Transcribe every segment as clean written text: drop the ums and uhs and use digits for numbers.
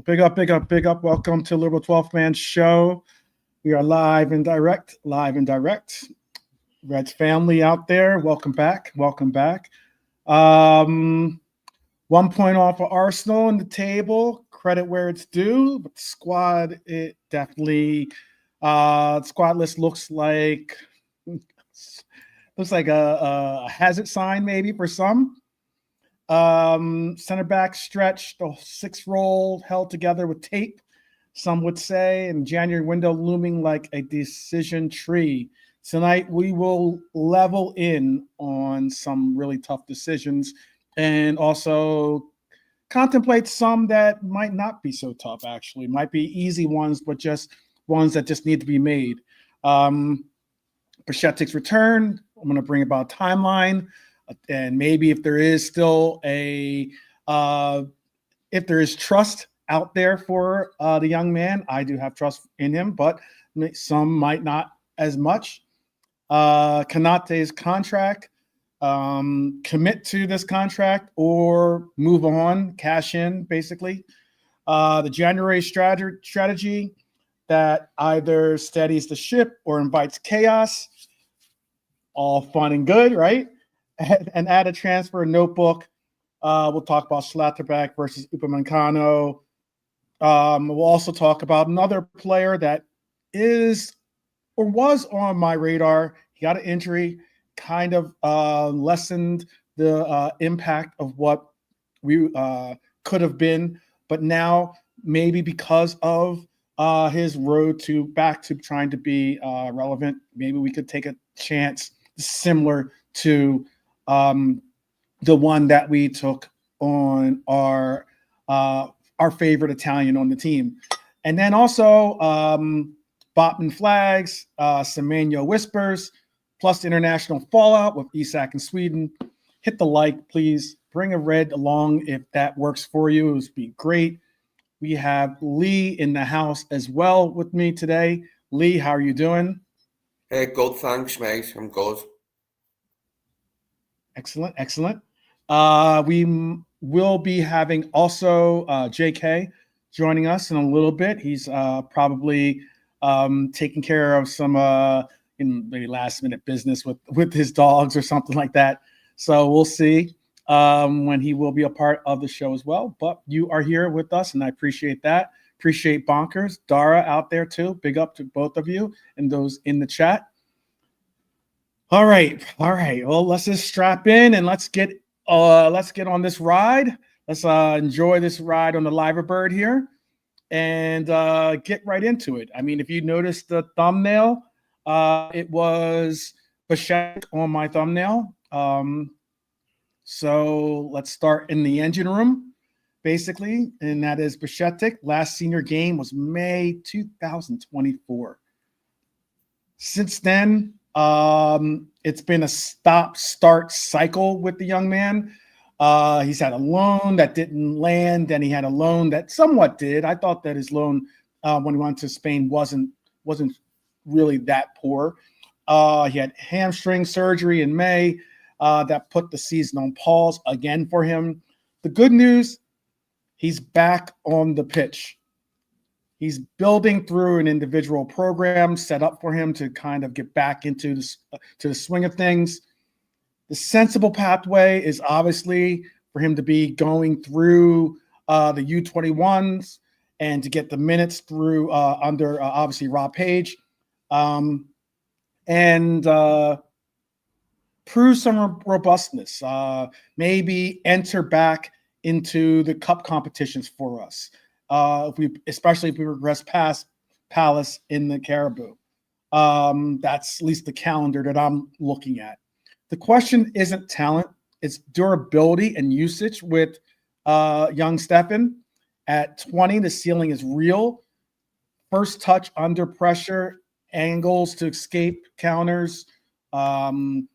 Big up, big up, big up. Welcome to Liverpool 12th Man Show. We are live and direct. Reds family out there, welcome back. 1 point off of Arsenal on the table. Credit where it's due, but the squad, it definitely, squad list looks like a hazard sign maybe for some. Center back stretch, the 6-roll held together with tape, some would say, and January window looming like a decision tree. Tonight, we will level in on some really tough decisions and also contemplate some that might not be so tough, actually. Might be easy ones, but just ones that just need to be made. Bajcetic's return, I'm going to bring about a timeline. And maybe if there is still if there is trust out there for the young man, I do have trust in him, but some might not as much. Konaté's contract, commit to this contract or move on, cash in, basically. The January strategy that either steadies the ship or invites chaos, all fun and good, right? And add a transfer notebook. We'll talk about Schlotterbeck versus Upamecano. We'll also talk about another player that is or was on my radar. He got an injury, kind of lessened the impact of what we could have been. But now, maybe because of his road back to trying to be relevant, maybe we could take a chance similar to the one that we took on our favorite Italian on the team. And then also Botman flags, Semenyo whispers, plus international fallout with Isak and Sweden. Hit the like, please. Bring a red along if that works for you. It would be great. We have Lee in the house as well with me today. Lee, how are you doing? Hey, good, thanks, mate. I'm good. Excellent. We will be having also JK joining us in a little bit. He's probably taking care of some maybe last-minute business with his dogs or something like that. So we'll see when he will be a part of the show as well. But you are here with us, and I appreciate that. Appreciate Bonkers, Dara out there too. Big up to both of you and those in the chat. All right. Well, let's just strap in and let's get on this ride. Let's enjoy this ride on the Liverbird here and get right into it. I mean, if you noticed the thumbnail, it was Bajcetic on my thumbnail. So let's start in the engine room, basically, and that is Bajcetic. Last senior game was May 2024. Since then, it's been a stop-start cycle with the young man. He's had a loan that didn't land, and he had a loan that somewhat did. I thought that his loan when he went to Spain wasn't really that poor. He had hamstring surgery in May that put the season on pause again for him. The good news, he's back on the pitch. He's building through an individual program set up for him to kind of get back into the swing of things. The sensible pathway is obviously for him to be going through the U21s and to get the minutes through under obviously Rob Page and prove some robustness. Maybe enter back into the cup competitions for us. Especially if we regress past Palace in the Caribou. That's at least the calendar that I'm looking at. The question isn't talent, it's durability and usage with young Stefan. At 20, the ceiling is real. First touch under pressure, angles to escape counters, calm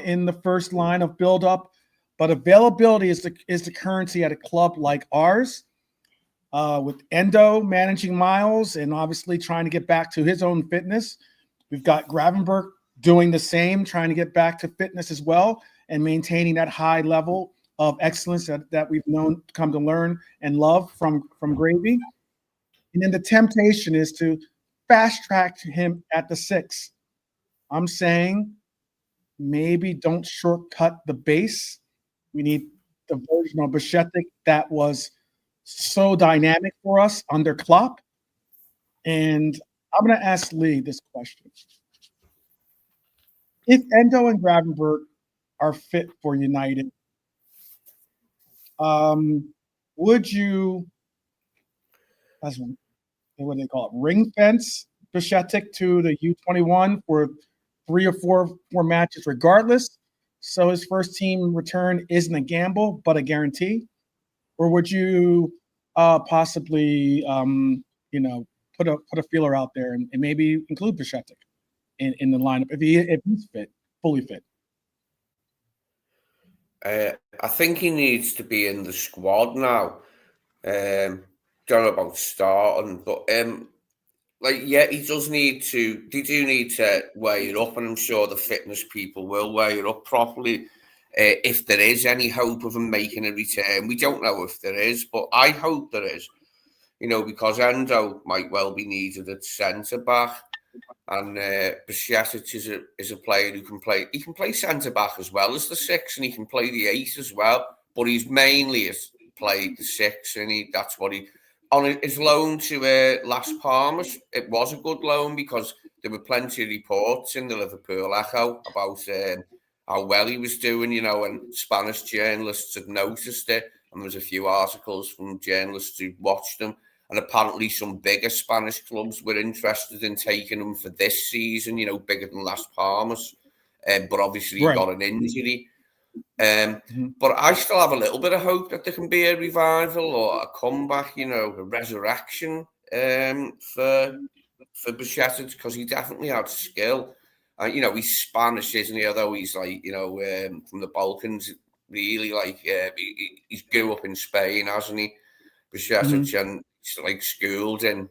in the first line of build-up. But availability is the currency at a club like ours. With Endo managing Miles and obviously trying to get back to his own fitness. We've got Gravenberch doing the same, trying to get back to fitness as well and maintaining that high level of excellence that we've come to learn and love from Gravy. And then the temptation is to fast track him at the 6. I'm saying maybe don't shortcut the base. We need the version of Bajcetic that was so dynamic for us under Klopp. And I'm going to ask Lee this question. If Endo and Gravenberch are fit for United, would you, what do they call it, ring fence Bajcetic to the U21 for 3 or 4 matches regardless, so his first team return isn't a gamble but a guarantee? Or would you possibly put a feeler out there and maybe include Bajcetic in the lineup if he's fit, fully fit? I think he needs to be in the squad now. Don't know about starting, but he does need to. They do need to weigh it up, and I'm sure the fitness people will weigh it up properly. If there is any hope of him making a return, we don't know if there is, but I hope there is. Because Endo might well be needed at centre back, and Bajcetic is a player who can play. He can play centre back as well as the 6, and he can play the 8 as well. But he's mainly played the 6, and that's what he. On his loan to Las Palmas, it was a good loan because there were plenty of reports in the Liverpool Echo about how well he was doing, and Spanish journalists had noticed it, and there was a few articles from journalists who watched him, and apparently some bigger Spanish clubs were interested in taking him for this season, bigger than Las Palmas, but obviously he got an injury. But I still have a little bit of hope that there can be a revival or a comeback, a resurrection for Bajcetic, because he definitely had skill. He's Spanish, isn't he? Although he's from the Balkans, really, he's grew up in Spain, hasn't he? Bajcetic, and he's schooled in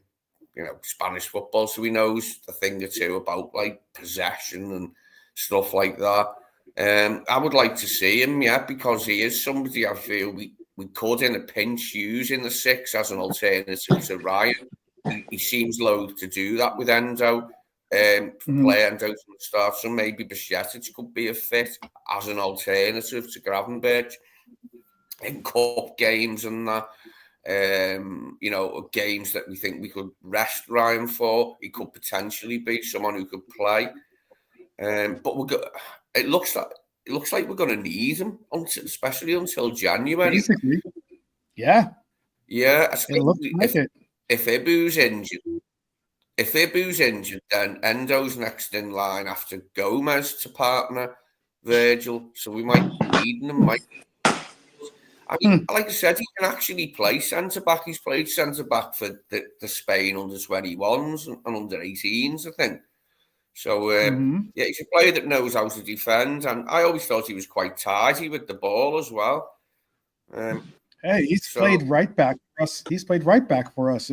Spanish football, so he knows a thing or two about possession and stuff like that. I would like to see him, because he is somebody I feel we could in a pinch use in the 6 as an alternative to Ryan. He seems loath to do that with Endo, play Endo from the start, so maybe Bajcetic could be a fit as an alternative to Gravenberch in cup games and that. Games that we think we could rest Ryan for. He could potentially be someone who could play. But it looks like we're going to need him, especially until January. Basically, yeah. Especially if Ibu's injured, then Endo's next in line after Gomez to partner Virgil, so we might be needing him. I mean, like I said, he can actually play centre back. He's played centre back for the Spain under 21s and under 18s, I think. So, he's a player that knows how to defend, and I always thought he was quite tidy with the ball as well. He's played right back for us. He's played right back for us.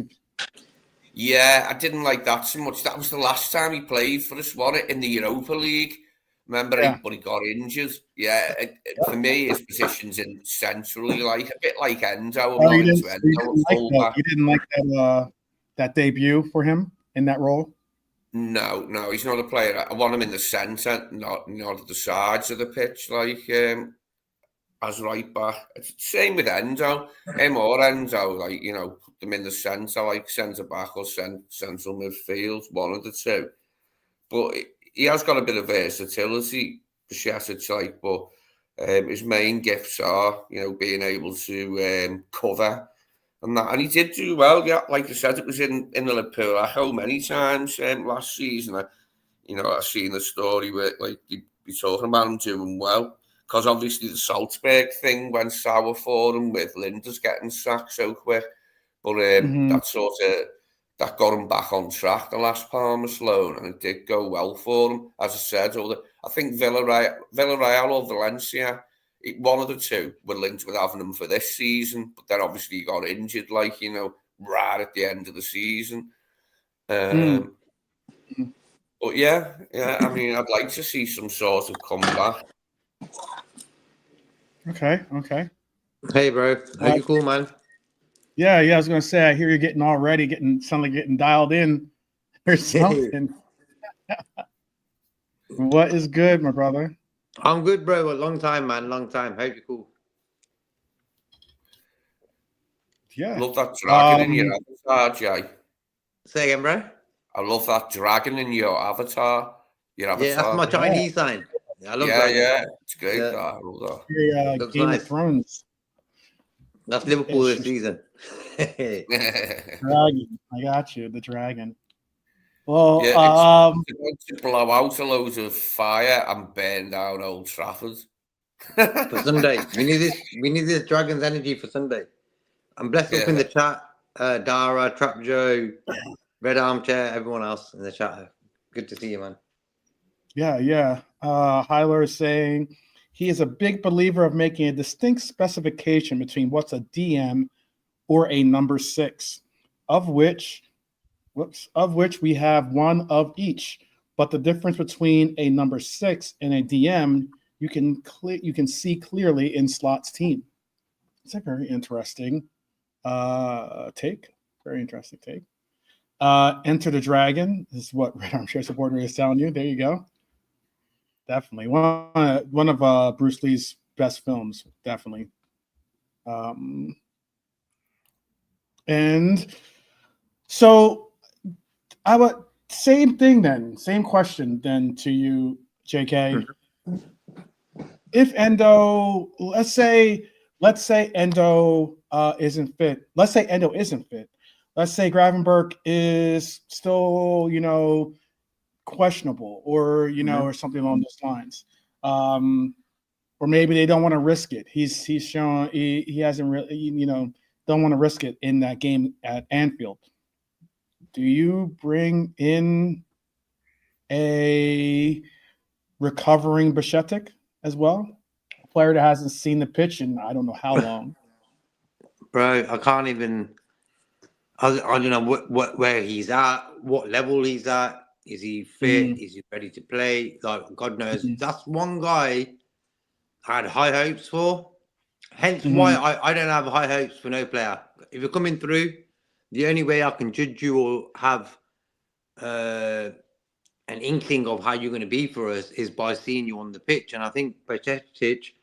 Yeah, I didn't like that so much. That was the last time he played for us, wasn't it, in the Europa League? Remember, but he got injured. Yeah, for me, his position's in centrally, a bit like Endo. You didn't like that debut for him in that role? No, he's not a player. I want him in the centre, not at the sides of the pitch, as right back. It's the same with Endo. Him or Endo, put them in the centre, centre back or central midfield, one of the two. But he has got a bit of versatility, Bajcetic, but his main gifts are, being able to cover. And he did do well. Yeah, like I said, it was in the Liverpool Echo many times last season. I've seen the story where you'd be talking about him doing well, because obviously the Schlotterbeck thing went sour for him with Linda's getting sacked so quick. But that got him back on track, the Las Palmas loan, and it did go well for him. As I said, I think Villarreal or Valencia, one of the two were linked with having him for this season, but then obviously he got injured, right at the end of the season. But yeah, I mean, I'd like to see some sort of comeback. Okay. Hey, bro. Hope you cool, man. Yeah. I was gonna say, I hear you're getting getting dialed in or something. What is good, my brother? I'm good, bro. A long time, man. Long time. Hope you're cool. Yeah. Love that dragon in your avatar, Jay. Say again, bro. I love that dragon in your avatar. Yeah, that's my Chinese sign. I love dragons. Yeah. It's great. Yeah. I love that. Very, Looks Game nice. of Thrones. That's Liverpool this season. Dragon. I got you. The dragon. Well, it's going to blow out a load of fire and burn down Old Trafford. For Sunday. We need this dragon's energy for Sunday. I'm blessed up in the chat. Dara, Trap Joe, Red Armchair, everyone else in the chat. Good to see you, man. Yeah. Hyler is saying he is a big believer of making a distinct specification between what's a DM or a number 6, of which we have one of each. But the difference between a number 6 and a DM, you can see clearly in Slot's team. It's a very interesting take. Very interesting take. Enter the Dragon is what Red Armchair Supporter is telling you. There you go. Definitely one of Bruce Lee's best films. Definitely. And so I would same question then to you, JK. If Endo, let's say Endo isn't fit. Let's say Endo isn't fit. Let's say Gravenberch is still, questionable, or or something along those lines. Or maybe they don't want to risk it. He's shown he hasn't really, don't want to risk it in that game at Anfield. Do you bring in a recovering Bajcetic as well? A player that hasn't seen the pitch in I don't know how long. Bro, I can't even. I don't know where he's at, what level he's at. Is he fit? Is he ready to play? Like, God knows. That's one guy I had high hopes for. Hence why I don't have high hopes for no player. If you're coming through, the only way I can judge you or have an inkling of how you're going to be for us is by seeing you on the pitch. And I think Bajcetic,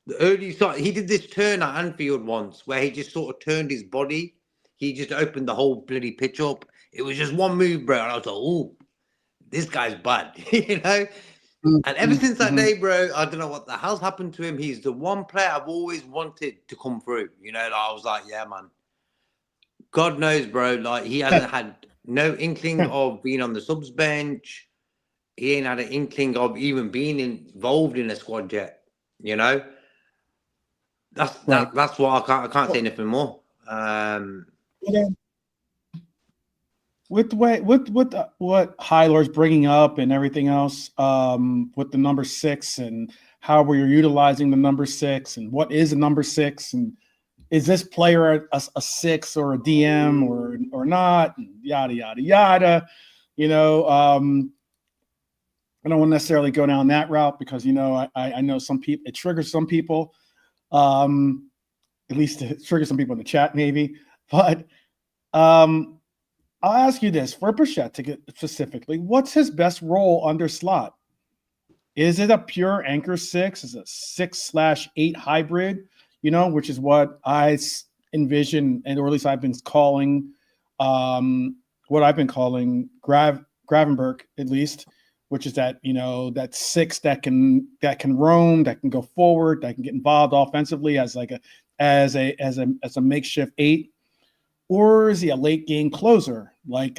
the early start, he did this turn at Anfield once where he just sort of turned his body. He just opened the whole bloody pitch up. It was just one move, bro. And I was like, oh, this guy's bad, And ever since that day, bro, I don't know what the hell's happened to him. He's the one player I've always wanted to come through. Like, I was like, yeah, man. God knows, bro. Like, he hasn't had no inkling of being on the subs bench. He ain't had an inkling of even being involved in a squad yet. That's why I can't say anything more. With the way what Hyler's bringing up and everything else, with the number 6 and how we're utilizing the number 6 and what is a number 6 and is this player a 6 or a DM or not, and yada yada yada. I don't want to necessarily go down that route because I know some people, it triggers some people, at least it triggers some people in the chat maybe, but I'll ask you this for Bajcetic specifically: what's his best role under Slot? Is it a pure anchor 6? Is it a 6/8 hybrid? Which is what I envision, or at least I've been calling, Gravenberch, at least, which is that that 6 that can roam, that can go forward, that can get involved offensively as a makeshift 8. Or is he a late game closer, like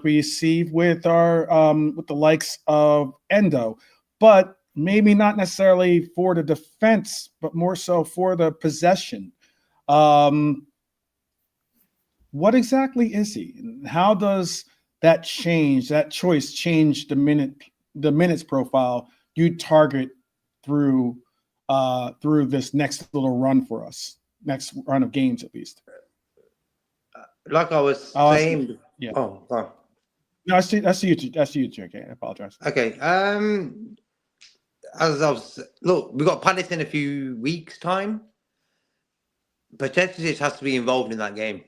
we see with our with the likes of Endo, but maybe not necessarily for the defense, but more so for the possession. What exactly is he? How does that choice change the minutes profile you target through this next little run for us, next run of games at least? Like I was saying, yeah. Oh, go on. No, that's you, JK. I apologize. Okay. look, we got Palace in a few weeks' time. Bajcetic has to be involved in that game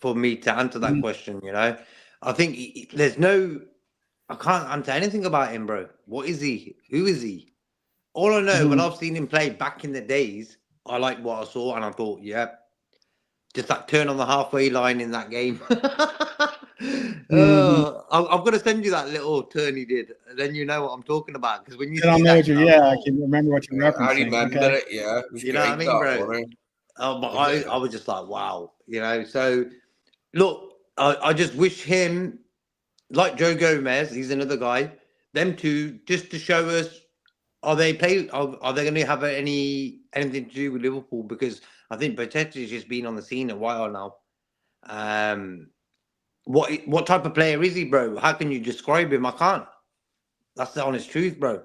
for me to answer that question. You know, I think I can't answer anything about him, bro. What is he? Who is he? All I know, when I've seen him play back in the days, I liked what I saw, and I thought, yeah, just that turn on the halfway line in that game. I'm going to send you that little turn he did, and then you know what I'm talking about. Because when you see that, I can remember what you're referencing. I remember it. Yeah, it was you know what I mean, bro? But I was just like, wow, you know. So look, I just wish him, like Joe Gomez, he's another guy. Them two, just to show us, are they going to have anything to do with Liverpool? Because I think Bajcetic has just been on the scene a while now. What type of player is he, bro? How can you describe him? I can't. That's the honest truth, bro.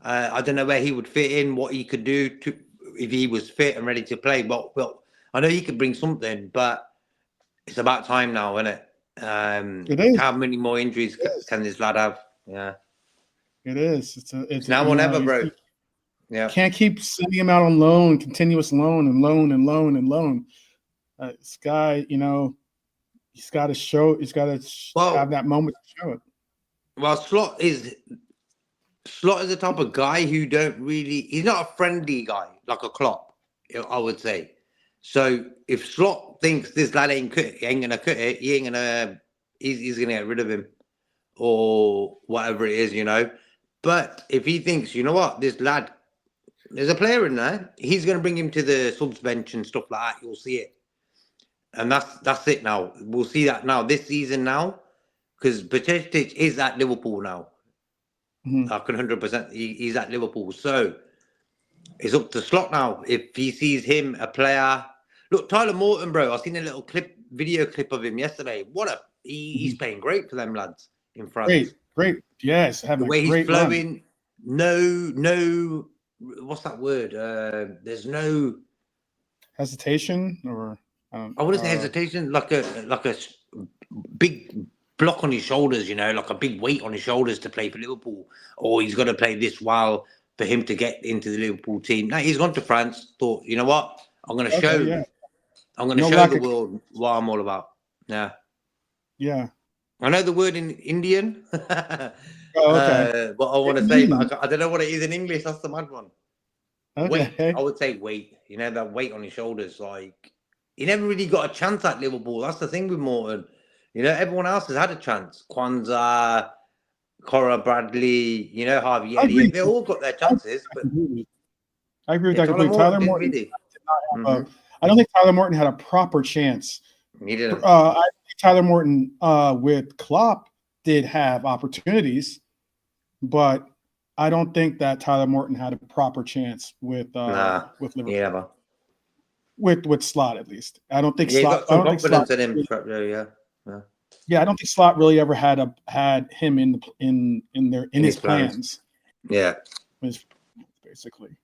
I don't know where he would fit in, what he could do if he was fit and ready to play. Well, I know he could bring something, but it's about time now, isn't it? It is. How many more injuries can this lad have? Yeah. It is. It's now or never, bro. Yeah. Can't keep sending him out on loan, continuous loan and loan and loan and loan. This guy, you know, he's got to show. He's got to have that moment to show it. Well, Schlott is the type of guy who don't really. He's not a friendly guy like a Klopp, I would say. So if Schlott thinks this lad ain't gonna cut it, he's gonna get rid of him or whatever it is, you know. But if he thinks, you know what, this lad, there's a player in there, he's gonna bring him to the subs bench and stuff like that. You'll see it, and that's it now. We'll see that now this season now, because Bajcetic is at Liverpool now. I can 100%. He's at Liverpool, so it's up to Schlott now. If he sees him a player. Look, Tyler Morton, bro. I've seen a little video clip of him yesterday. He's playing great for them lads in France. Great. Yes, the way he's flowing. Run. No. What's that word? There's no hesitation, or I wouldn't say hesitation. Like a big block on his shoulders. You know, like a big weight on his shoulders to play for Liverpool, or he's got to play this while for him to get into the Liverpool team. Now he's gone to France. Thought, you know what? I'm going to show. I'm going to show the world what I'm all about. Yeah. Yeah. I know the word in Indian. Okay. What I want to say, but I don't know what it is in English. That's the mad one. Okay. Weight. I would say weight. You know, that weight on his shoulders. Like, he never really got a chance at Liverpool. That's the thing with Morton. You know, everyone else has had a chance. Kwanzaa, Cora Bradley, you know, Harvey Elliott. They all got their chances. But I agree with that completely. Tyler Morton did not have I don't think Tyler Morton had a proper chance. He didn't. I think Tyler Morton with Klopp did have opportunities, but I don't think that Tyler Morton had a proper chance with Liverpool. Yeah, with Slot at least. I don't think Slot. I don't think Slot in him. Yeah, I don't think Slot really ever had him in his plans. Yeah, basically.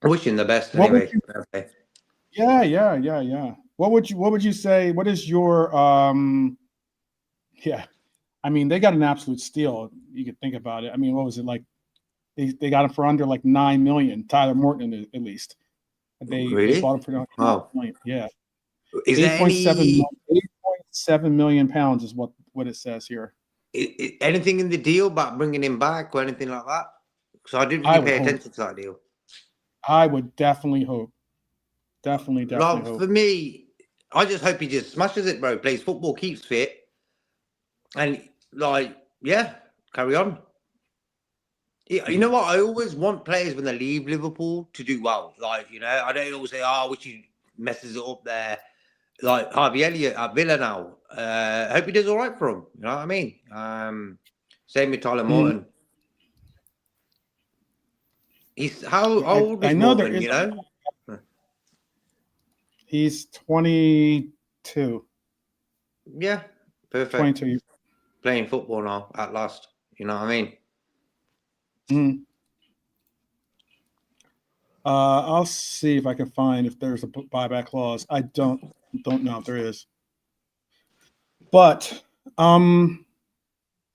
I wish him the best anyway. Yeah. What would you say? What is your yeah? I mean, they got an absolute steal. You could think about it. I mean, what was it like? They got him for under like $9 million. Tyler Morton at least. They bought him for $9 million. Yeah. Is 8.7 million pounds is what it says here. Anything in the deal about bringing him back or anything like that? So I didn't really pay attention to that deal. I would definitely hope. Definitely hope. For me, I just hope he just smashes it, bro. Plays football, keeps fit, and carry on. You know what? I always want players when they leave Liverpool to do well. Like, you know, I don't always say, I wish he messes it up there. Like Harvey Elliott at Villa now. I hope he does all right for him. You know what I mean? Same with Tyler Morton. He's how old is Morton, you know? He's 22. Yeah, perfect. 22. Playing football now at last. You know what I mean? I'll see if I can find if there's a buyback clause. I don't know if there is. But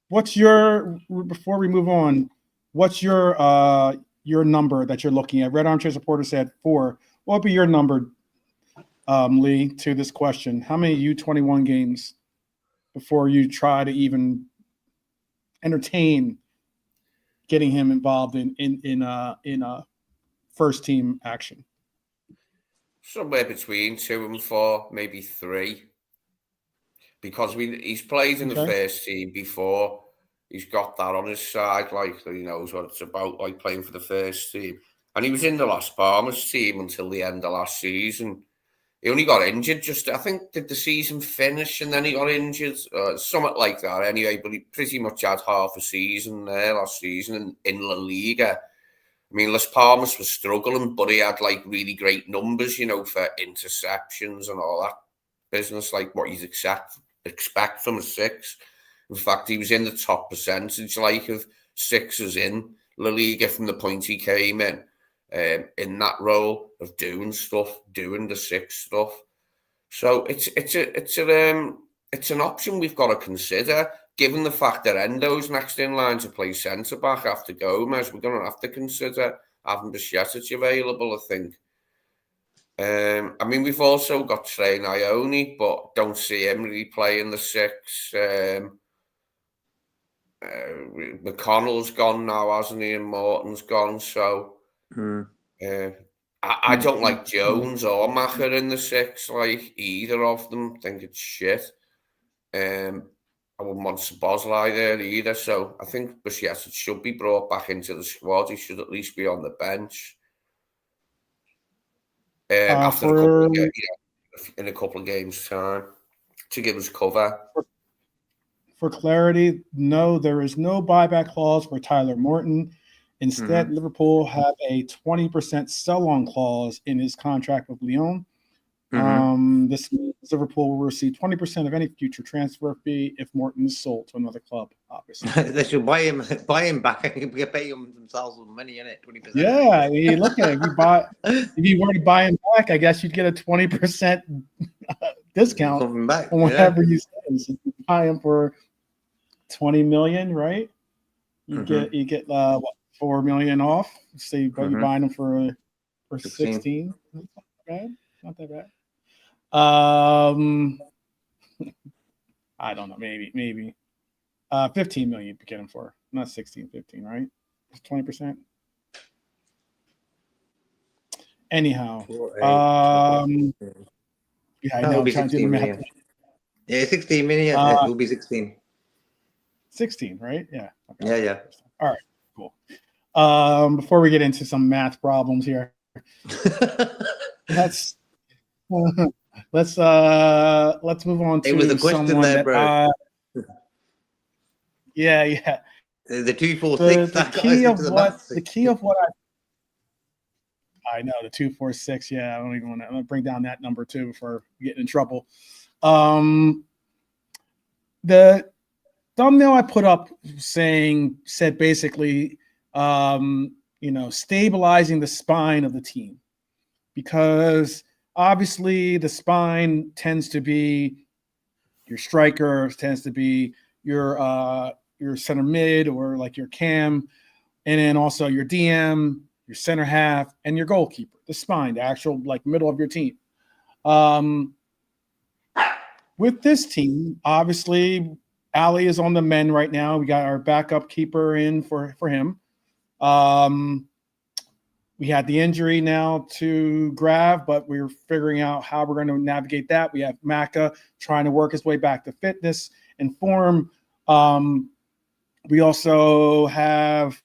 What's your, before we move on, what's your number that you're looking at? Red Armchair Supporter said 4. What would be your number, Lee, to this question? How many U21 games before you try to even entertain getting him involved in first team action? Somewhere between 2 and 4, maybe 3. Because he's played in the first team before. He's got that on his side, like he knows what it's about, like playing for the first team. And he was in the Las Palmas team until the end of last season. He only got injured I think, did the season finish and then he got injured? Something like that anyway, but he pretty much had half a season there last season in La Liga. I mean, Las Palmas was struggling, but he had like really great numbers, for interceptions and all that business, like what you'd expect from a 6. In fact, he was in the top percentage, like, of 6s in La Liga from the point he came in that role of doing the 6 stuff. So it's an option we've got to consider. Given the fact that Endo's next in line to play centre back after Gomez, we're going to have to consider having Bajcetic available, I think. I mean, we've also got Trey Ione, but don't see him really playing the 6. McConnell's gone now, hasn't he? And Morton's gone. So I don't like Jones or Macher in the 6, like either of them. I think it's shit. I wouldn't want Szoboszlai there either. So I think Bajcetic should be brought back into the squad. He should at least be on the bench. After in a couple of games' time to give us cover. For clarity, no, there is no buyback clause for Tyler Morton. Instead, Liverpool have a 20% sell-on clause in his contract with Lyon. This means Liverpool will receive 20% of any future transfer fee if Morton is sold to another club, obviously. They should buy him back and pay him themselves with money in it, 20%. Yeah, you look at it. If you were to buy him back, I guess you'd get a 20% discount on whatever you spend. So you buy him for $20 million, right? You get what, $4 million off. So you're buying them for 16. Not that bad. I don't know. Maybe 15 million you'd get him for, not 16, 15, right? It's 20%. Anyhow, yeah, I know. I'm trying to do the math. Yeah, 16 million. It will be 16. 16, right? Yeah. Okay. Yeah. All right. Cool. Before we get into some math problems here, let's move on to it was a question someone there, bro. Yeah. The 246. The key of what I know, the 246. Yeah, I don't even want to. I'm gonna bring down that number too before we get in trouble. The thumbnail I put up said basically, stabilizing the spine of the team, because obviously the spine tends to be your striker, tends to be your center mid or like your cam, and then also your DM, your center half, and your goalkeeper, the spine, the actual like middle of your team. With this team, obviously, Ali is on the mend right now. We got our backup keeper in for him. We had the injury now to Grav, but we're figuring out how we're going to navigate that. We have Maka trying to work his way back to fitness and form. We also have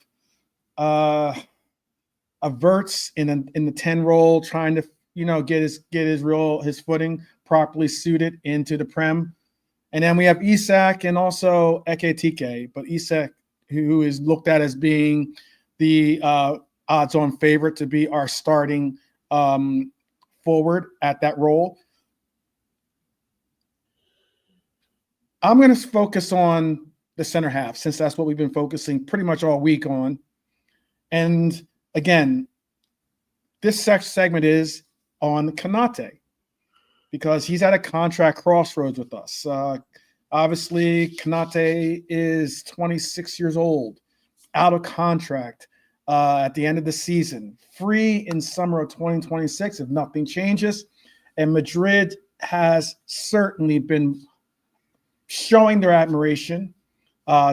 Verts in the 10 role, trying to get his footing properly suited into the Prem. And then we have Isak and also Ekitike, but Isak, who is looked at as being the odds-on favorite to be our starting forward at that role. I'm going to focus on the center half, since that's what we've been focusing pretty much all week on. And again, this segment is on Konaté, because he's at a contract crossroads with us. Obviously, Konaté is 26 years old, out of contract at the end of the season, free in summer of 2026 if nothing changes. And Madrid has certainly been showing their admiration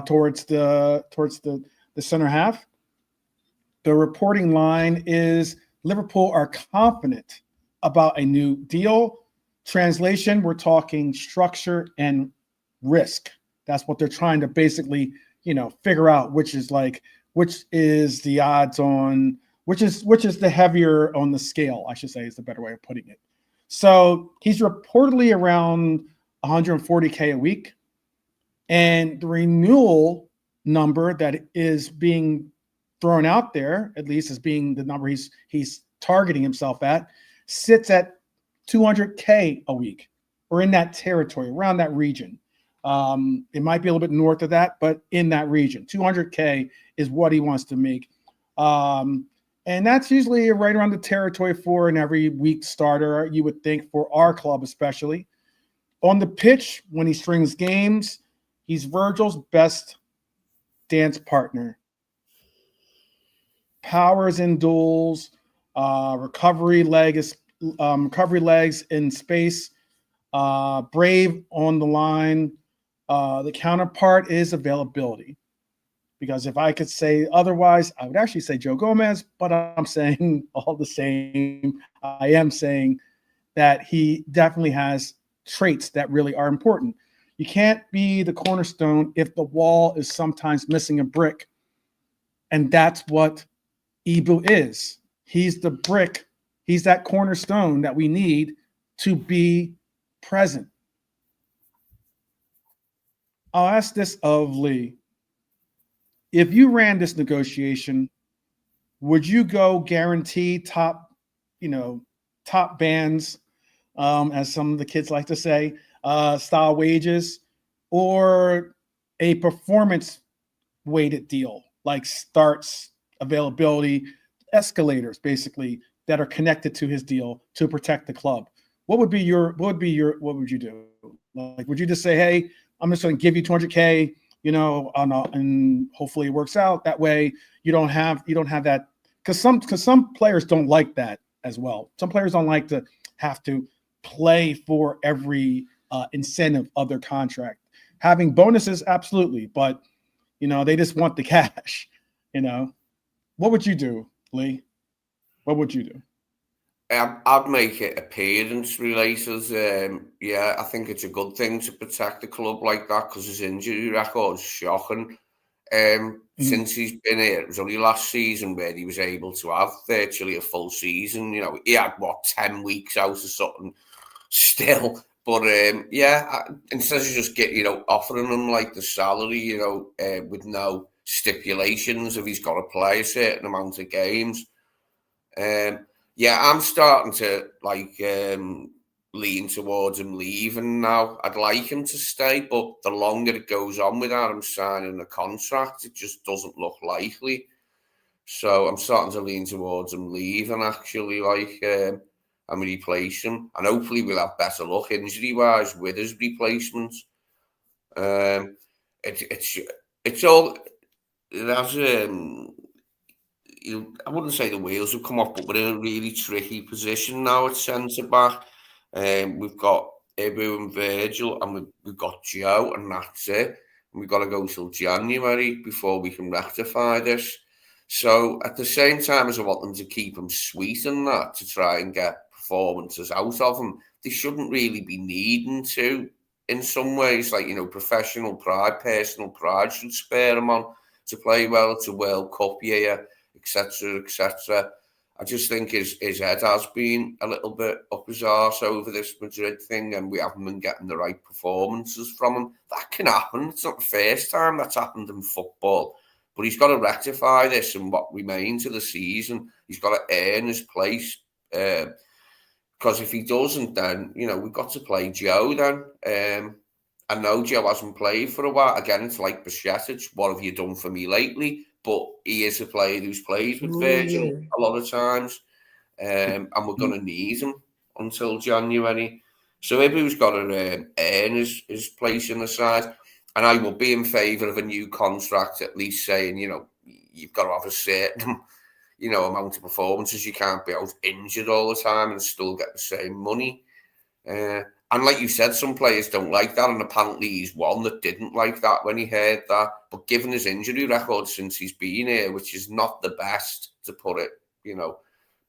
towards the center half. The reporting line is Liverpool are confident about a new deal. Translation, we're talking structure and risk. That's what they're trying to basically, figure out, which is the odds on, which is the heavier on the scale, I should say, is the better way of putting it. So he's reportedly around 140K a week. And the renewal number that is being thrown out there, at least as being the number he's targeting himself at, sits at 200K a week, or in that territory, around that region. It might be a little bit north of that, but in that region, 200K is what he wants to make. And that's usually right around the territory for an every week starter, you would think, for our club especially. On the pitch, when he strings games, he's Virgil's best dance partner. Powers in duels, recovery legs in space, brave on the line. The counterpart is availability. Because if I could say otherwise, I would actually say Joe Gomez, but I'm saying all the same. I am saying that he definitely has traits that really are important. You can't be the cornerstone if the wall is sometimes missing a brick. And that's what Ibu is. He's the brick. He's that cornerstone that we need to be present. I'll ask this of Lee. If you ran this negotiation, would you go guarantee top bands, as some of the kids like to say, style wages, or a performance weighted deal like starts, availability, escalators, basically, that are connected to his deal to protect the club? What would you do? Like, would you just say, hey, I'm just going to give you 200K, and hopefully it works out that way? You don't have that, because some players don't like that as well. Some players don't like to have to play for every incentive of their contract. Having bonuses, absolutely, but they just want the cash. What would you do, Lee? What would you do? I'd make it appearance related. I think it's a good thing to protect the club like that, because his injury record's shocking. Since he's been here, it was only last season where he was able to have virtually a full season. He had 10 weeks out or something still. But instead of just offering him like the salary, with no stipulations if he's got to play a certain amount of games. I'm starting to lean towards him leaving now. I'd like him to stay, but the longer it goes on without him signing a contract, it just doesn't look likely. So I'm starting to lean towards him leaving, actually, and replace him. And hopefully we'll have better luck injury-wise with his replacements. It's all... It has... I wouldn't say the wheels have come off, but we're in a really tricky position now at centre-back. We've got Ibu and Virgil, and we've got Joe, and that's it. And we've got to go till January before we can rectify this. So at the same time as I want them to keep him sweet and that, to try and get performances out of him, they shouldn't really be needing to, in some ways, professional pride, personal pride should spur him on to play well. It's a World Cup year, etc., etc. I just think his head has been a little bit up his arse over this Madrid thing, and we haven't been getting the right performances from him. That can happen. It's not the first time that's happened in football. But he's got to rectify this in what remains of the season. He's got to earn his place. Because if he doesn't, then, we've got to play Joe then. I know Joe hasn't played for a while. Again, it's like Bajcetic. What have you done for me lately? But he is a player who's played with Virgil a lot of times. And we're going to need him until January. So Ibu's got to earn his place in the side. And I will be in favour of a new contract, at least saying, you've got to have a certain, amount of performances. You can't be out injured all the time and still get the same money. And like you said, some players don't like that, and apparently he's one that didn't like that when he heard that. But given his injury record since he's been here, which is not the best, to put it,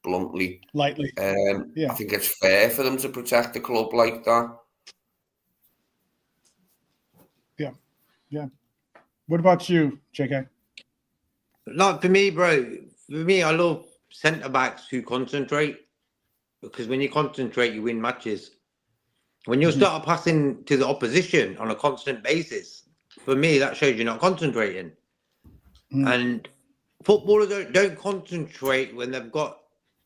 bluntly, lightly, I think it's fair for them to protect the club like that. Yeah. What about you, JK? Like for me, bro, I love centre backs who concentrate, because when you concentrate, you win matches. When you start passing to the opposition on a constant basis, for me, that shows you're not concentrating. And footballers don't concentrate when they've got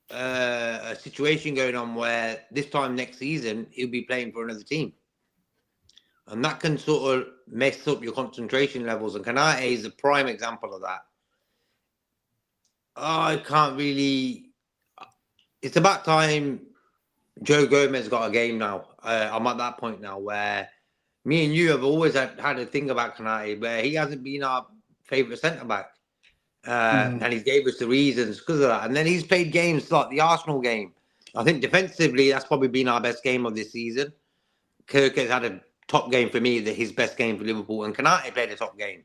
a situation going on where this time next season he'll be playing for another team. And that can sort of mess up your concentration levels. And Konaté is a prime example of that. I can't really... It's about time Joe Gomez got a game now. I'm at that point now where me and you have always had a thing about Konaté where he hasn't been our favourite centre-back. And he gave us the reasons because of that. And then he's played games like the Arsenal game. I think defensively, that's probably been our best game of this season. Kirk has had a top game for me, his best game for Liverpool, and Konaté played a top game.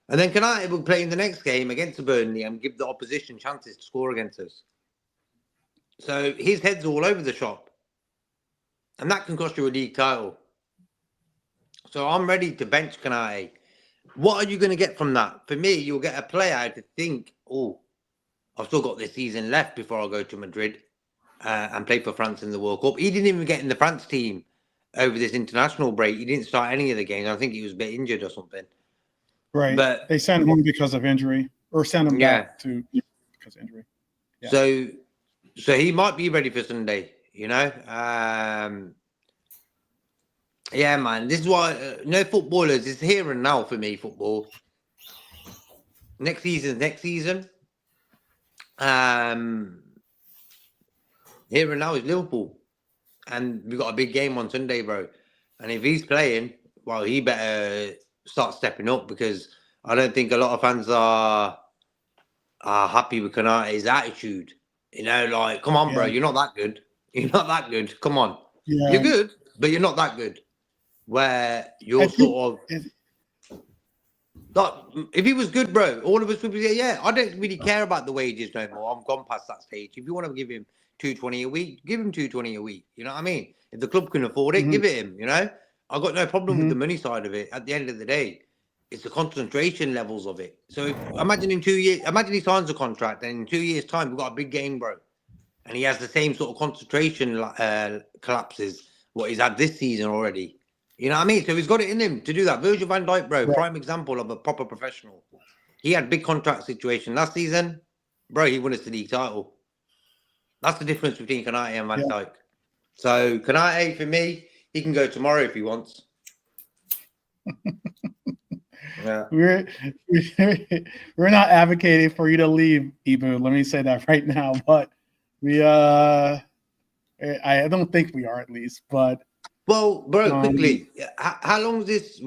And then Konaté will play in the next game against Burnley and give the opposition chances to score against us. So his head's all over the shop. And that can cost you a league title. So I'm ready to bench Konaté. What are you going to get from that? For me, you'll get a player to think, I've still got this season left before I go to Madrid and play for France in the World Cup. He didn't even get in the France team over this international break. He didn't start any of the games. I think he was a bit injured or something. Right. But they sent him because of injury, or sent him back because of injury. Yeah. So he might be ready for Sunday, Yeah, man. This is why no footballers. It's here and now for me. Football. Next season. Here and now is Liverpool, and we've got a big game on Sunday, bro. And if he's playing, well, he better start stepping up, because I don't think a lot of fans are happy with Konaté's attitude. Like, come on, bro, you're not that good. You're not that good. Come on, you're good, but you're not that good. Where you're sort of like, if he was good, bro, all of us would be I don't really care about the wages no more. I've gone past that stage. If you want to give him $220 a week, give him $220 a week. You know what I mean? If the club can afford it, give it him. I've got no problem with the money side of it. At the end of the day, it's the concentration levels of it. So imagine in 2 years, imagine he signs a contract, and in 2 years' time, we've got a big game, bro, and he has the same sort of concentration collapses what he's had this season already. You know what I mean? So he's got it in him to do that. Virgil van Dijk, bro, prime example of a proper professional. He had big contract situation last season, bro. He won us the league title. That's the difference between Konaté and Van Dijk. So Konaté, for me, he can go tomorrow if he wants. We're not advocating for you to leave, Ibu. Let me say that right now, but we I don't think we are, at least. But well, bro, quickly, how long is this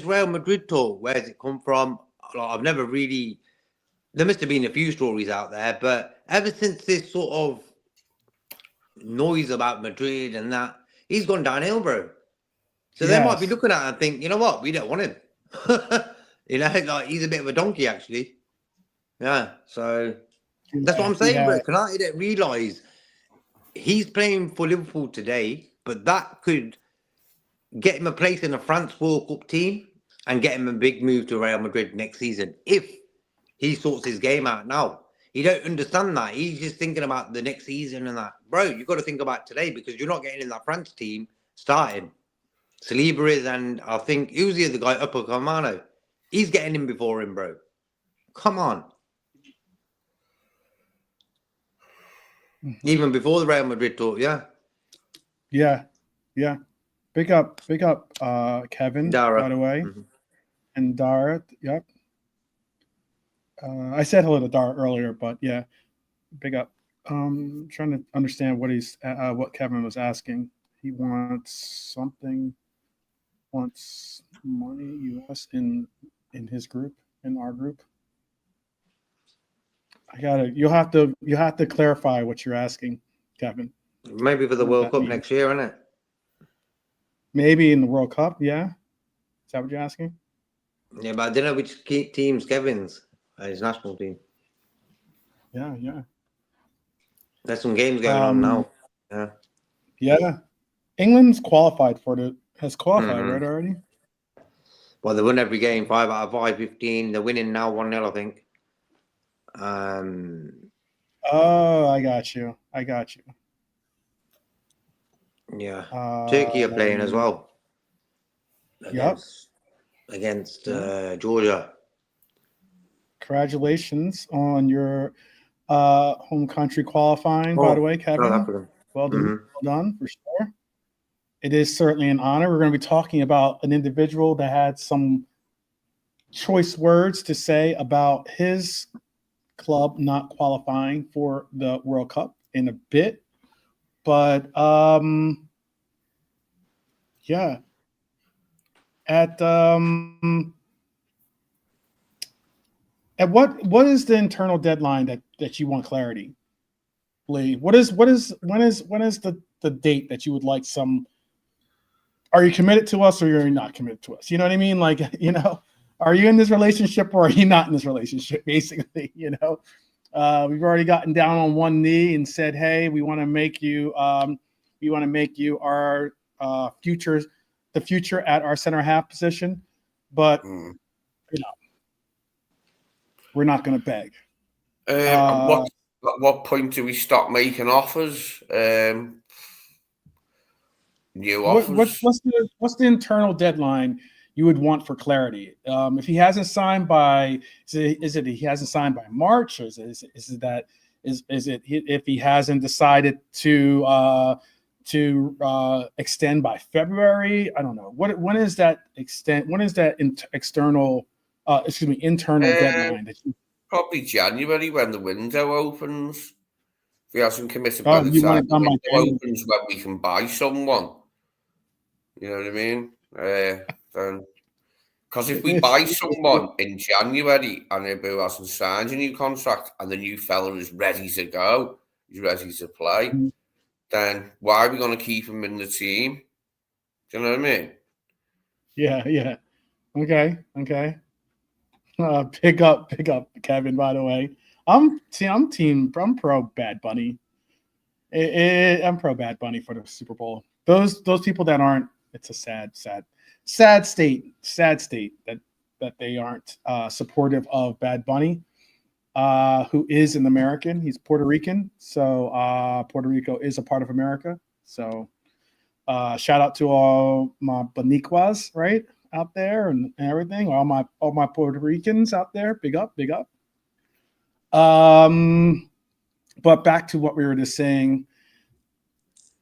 Real Madrid tour? Where does it come from? I've never really. There must have been a few stories out there, but ever since this sort of noise about Madrid and that, he's gone downhill, bro. So they might be looking at it and think, you know what, we don't want him. Like, he's a bit of a donkey, actually. Yeah, so that's what I'm saying, bro. Konaté didn't realise he's playing for Liverpool today, but that could get him a place in a France World Cup team and get him a big move to Real Madrid next season if he sorts his game out now. He don't understand that. He's just thinking about the next season and that. Bro, you've got to think about today, because you're not getting in that France team starting. Saliba is, and I think, who's the other guy? Upamecano. He's getting in before him, bro. Come on. Even before the Real Madrid talk, Yeah. Big up, Kevin, Dara, by the way. And Dara, yep. I said hello to Dara earlier, but big up. Trying to understand what Kevin was asking. He wants something. Wants money US in his group, in our group. You'll have to clarify what you're asking, Kevin. Maybe for the World Cup next year, isn't it? Maybe in the World Cup, yeah. Is that what you're asking? Yeah, but I don't know which team's Kevin's, his national team. Yeah. There's some games going on now. Yeah. England's has qualified, right, already? Well, they won every game, 5 out of 5, 15. They're winning now 1-0, I think. Oh, I got you. Yeah. Turkey are playing as well. Against Georgia. Congratulations on your home country qualifying, by the way, Kevin. Well done, for sure. It is certainly an honor. We're going to be talking about an individual that had some choice words to say about his club not qualifying for the World Cup in a bit. But yeah. At what is the internal deadline that you want clarity, Lee? When is the date that you would like some? Are you committed to us or you're not committed to us? You know what I mean? Like, are you in this relationship or are you not in this relationship? Basically, we've already gotten down on one knee and said, hey, we want to make you our the future at our center half position, but we're not going to beg. At what point do we stop making offers? New offers. What's the internal deadline you would want for clarity? If he hasn't signed by, is it he hasn't signed by March, or is it if he hasn't decided to extend by February? I don't know. When is that internal deadline? Probably January when the window opens. If he hasn't committed by the time the window opens, when we can buy someone. You know what I mean? Because if we buy someone in January and Ibu hasn't signed a new contract and the new fella is ready to go, he's ready to play, then why are we going to keep him in the team? Do you know what I mean? Yeah. Okay. Pick up, Kevin. By the way, I'm pro Bad Bunny. I'm pro Bad Bunny for the Super Bowl. Those people that aren't, it's a sad state that they aren't supportive of Bad Bunny, who is an American. He's Puerto Rican, so Puerto Rico is a part of America. So shout out to all my Boniquas, right, out there and everything. All my Puerto Ricans out there. Big up. But back to what we were just saying.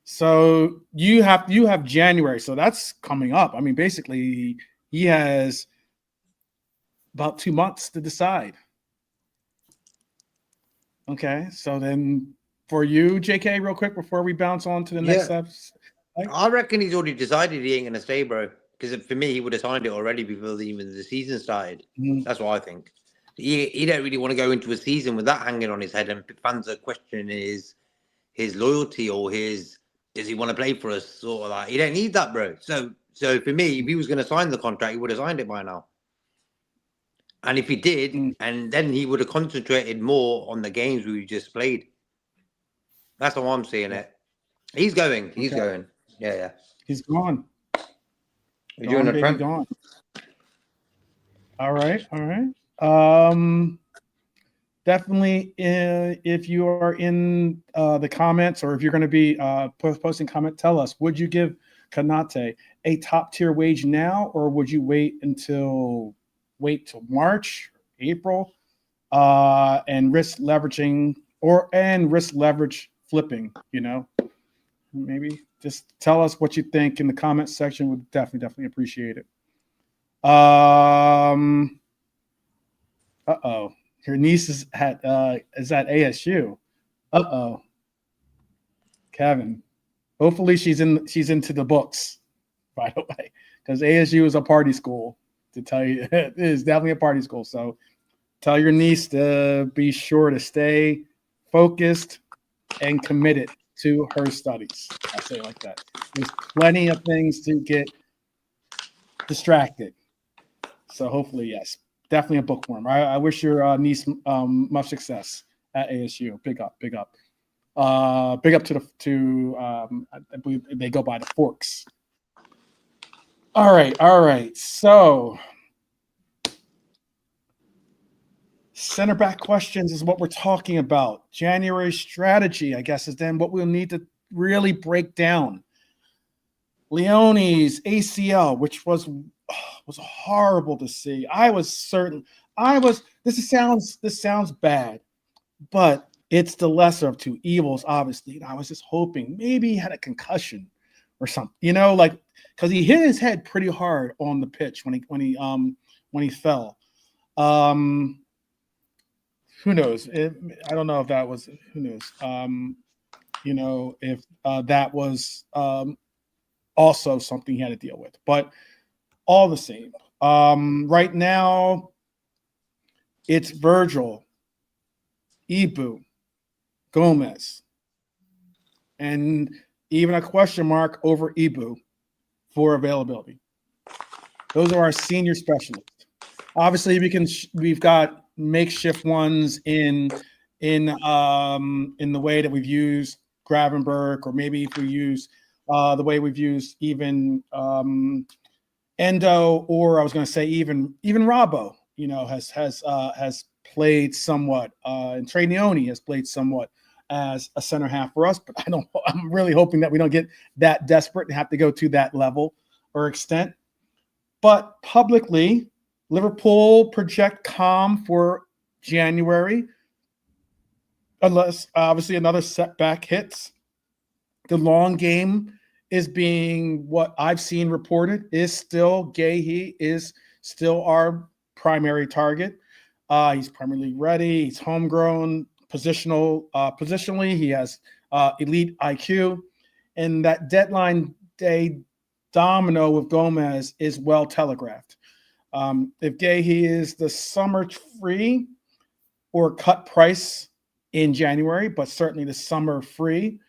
So you have January, so that's coming up. I mean, basically, he has about 2 months to decide. Okay, so then for you, JK, real quick before we bounce on to the next steps. I reckon he's already decided he ain't gonna stay, bro. Because for me, he would have signed it already before even the season started. That's what I think. He don't really want to go into a season with that hanging on his head, and fans are questioning his loyalty or does he want to play for us? Sort of like, he don't need that, bro. So for me, if he was going to sign the contract, he would have signed it by now. And if he did, and then he would have concentrated more on the games we just played. That's how I'm seeing it. He's going. Yeah. He's gone. He's doing a trend. Gone. All right. Definitely, if you are in the comments or if you're going to be posting comment, tell us, would you give Konaté a top tier wage now, or would you wait till March, April, and risk leverage flipping? Maybe just tell us what you think in the comments section. Would definitely appreciate it. Your niece is at ASU. Kevin. Hopefully she's into the books, by the way, because ASU is a party school. To tell you, it is definitely a party school. So tell your niece to be sure to stay focused and committed to her studies. I'll say it like that. There's plenty of things to get distracted. So hopefully, yes, definitely a bookworm. I wish your niece much success at ASU. Big up, big up. Big up to I believe they go by the Forks. All right. So center back questions is what we're talking about. January strategy, I guess, is then what we'll need to really break down. Leone's ACL, which was horrible to see. This sounds bad, but it's the lesser of two evils, obviously. And I was just hoping maybe he had a concussion or something, because he hit his head pretty hard on the pitch when he fell. Who knows? I don't know if that was. Who knows? If that was also something he had to deal with, but all the same. Right now, it's Virgil, Ibu, Gomez, and even a question mark over Ibu for availability. Those are our senior specialists. Obviously, we've got makeshift ones in the way that we've used Gravenberg, or maybe if we use the way we've used even Endo, or I was going to say even Robbo, has played somewhat, and Trey Neone has played somewhat as a center half for us. But I'm really hoping that we don't get that desperate and have to go to that level or extent. But publicly, Liverpool project calm for January, unless obviously another setback hits. The long game is being, what I've seen reported, is still Guehi is still our primary target. He's Premier League ready. He's homegrown, positionally. He has elite IQ. And that deadline day domino with Gomez is well telegraphed. If Guehi is the summer free or cut price in January, but certainly the summer free,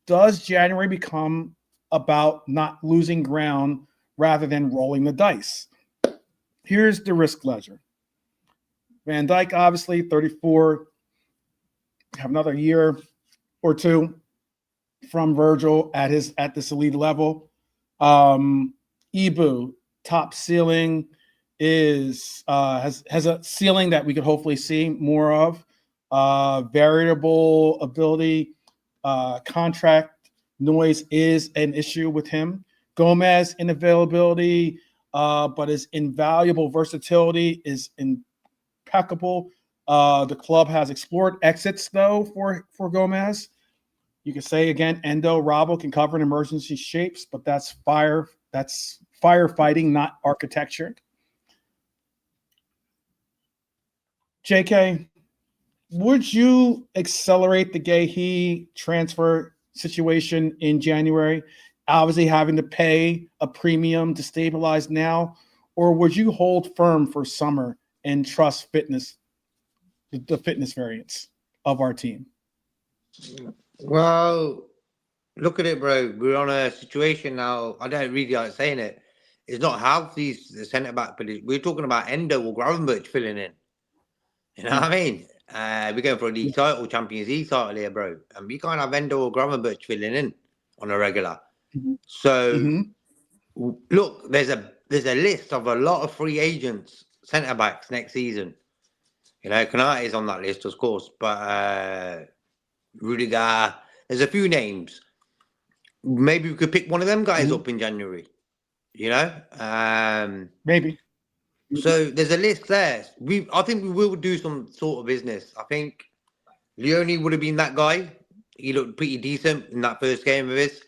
does January become about not losing ground rather than rolling the dice? Here's the risk ledger. Van Dijk, obviously, 34, have another year or two from Virgil at this elite level. Ibu, top ceiling, has a ceiling that we could hopefully see more of. Variable ability, contract noise is an issue with him. Gomez, inavailability, but his invaluable versatility is impeccable. The club has explored exits though for Gomez. You can say again, Endo, Robbo can cover in emergency shapes, but that's firefighting, not architecture. JK, would you accelerate the Guehi transfer situation in January, obviously having to pay a premium to stabilize now, or would you hold firm for summer and trust the fitness variants of our team? Well, look at it, bro. We're on a situation now. I don't really like saying it. It's not healthy, the centre back position. We're talking about Endo or Gravenberch filling in. You know what I mean? We're going for a league title, Champions League title here, bro. And we can't have Endo or Gravenberch filling in on a regular. Mm-hmm. So, look, there's a list of a lot of free agents, centre backs next season. Konaté is on that list, of course, but Rudiger, there's a few names. Maybe we could pick one of them guys up in January. Maybe. So there's a list there. I think we will do some sort of business. I think Leone would have been that guy. He looked pretty decent in that first game of his.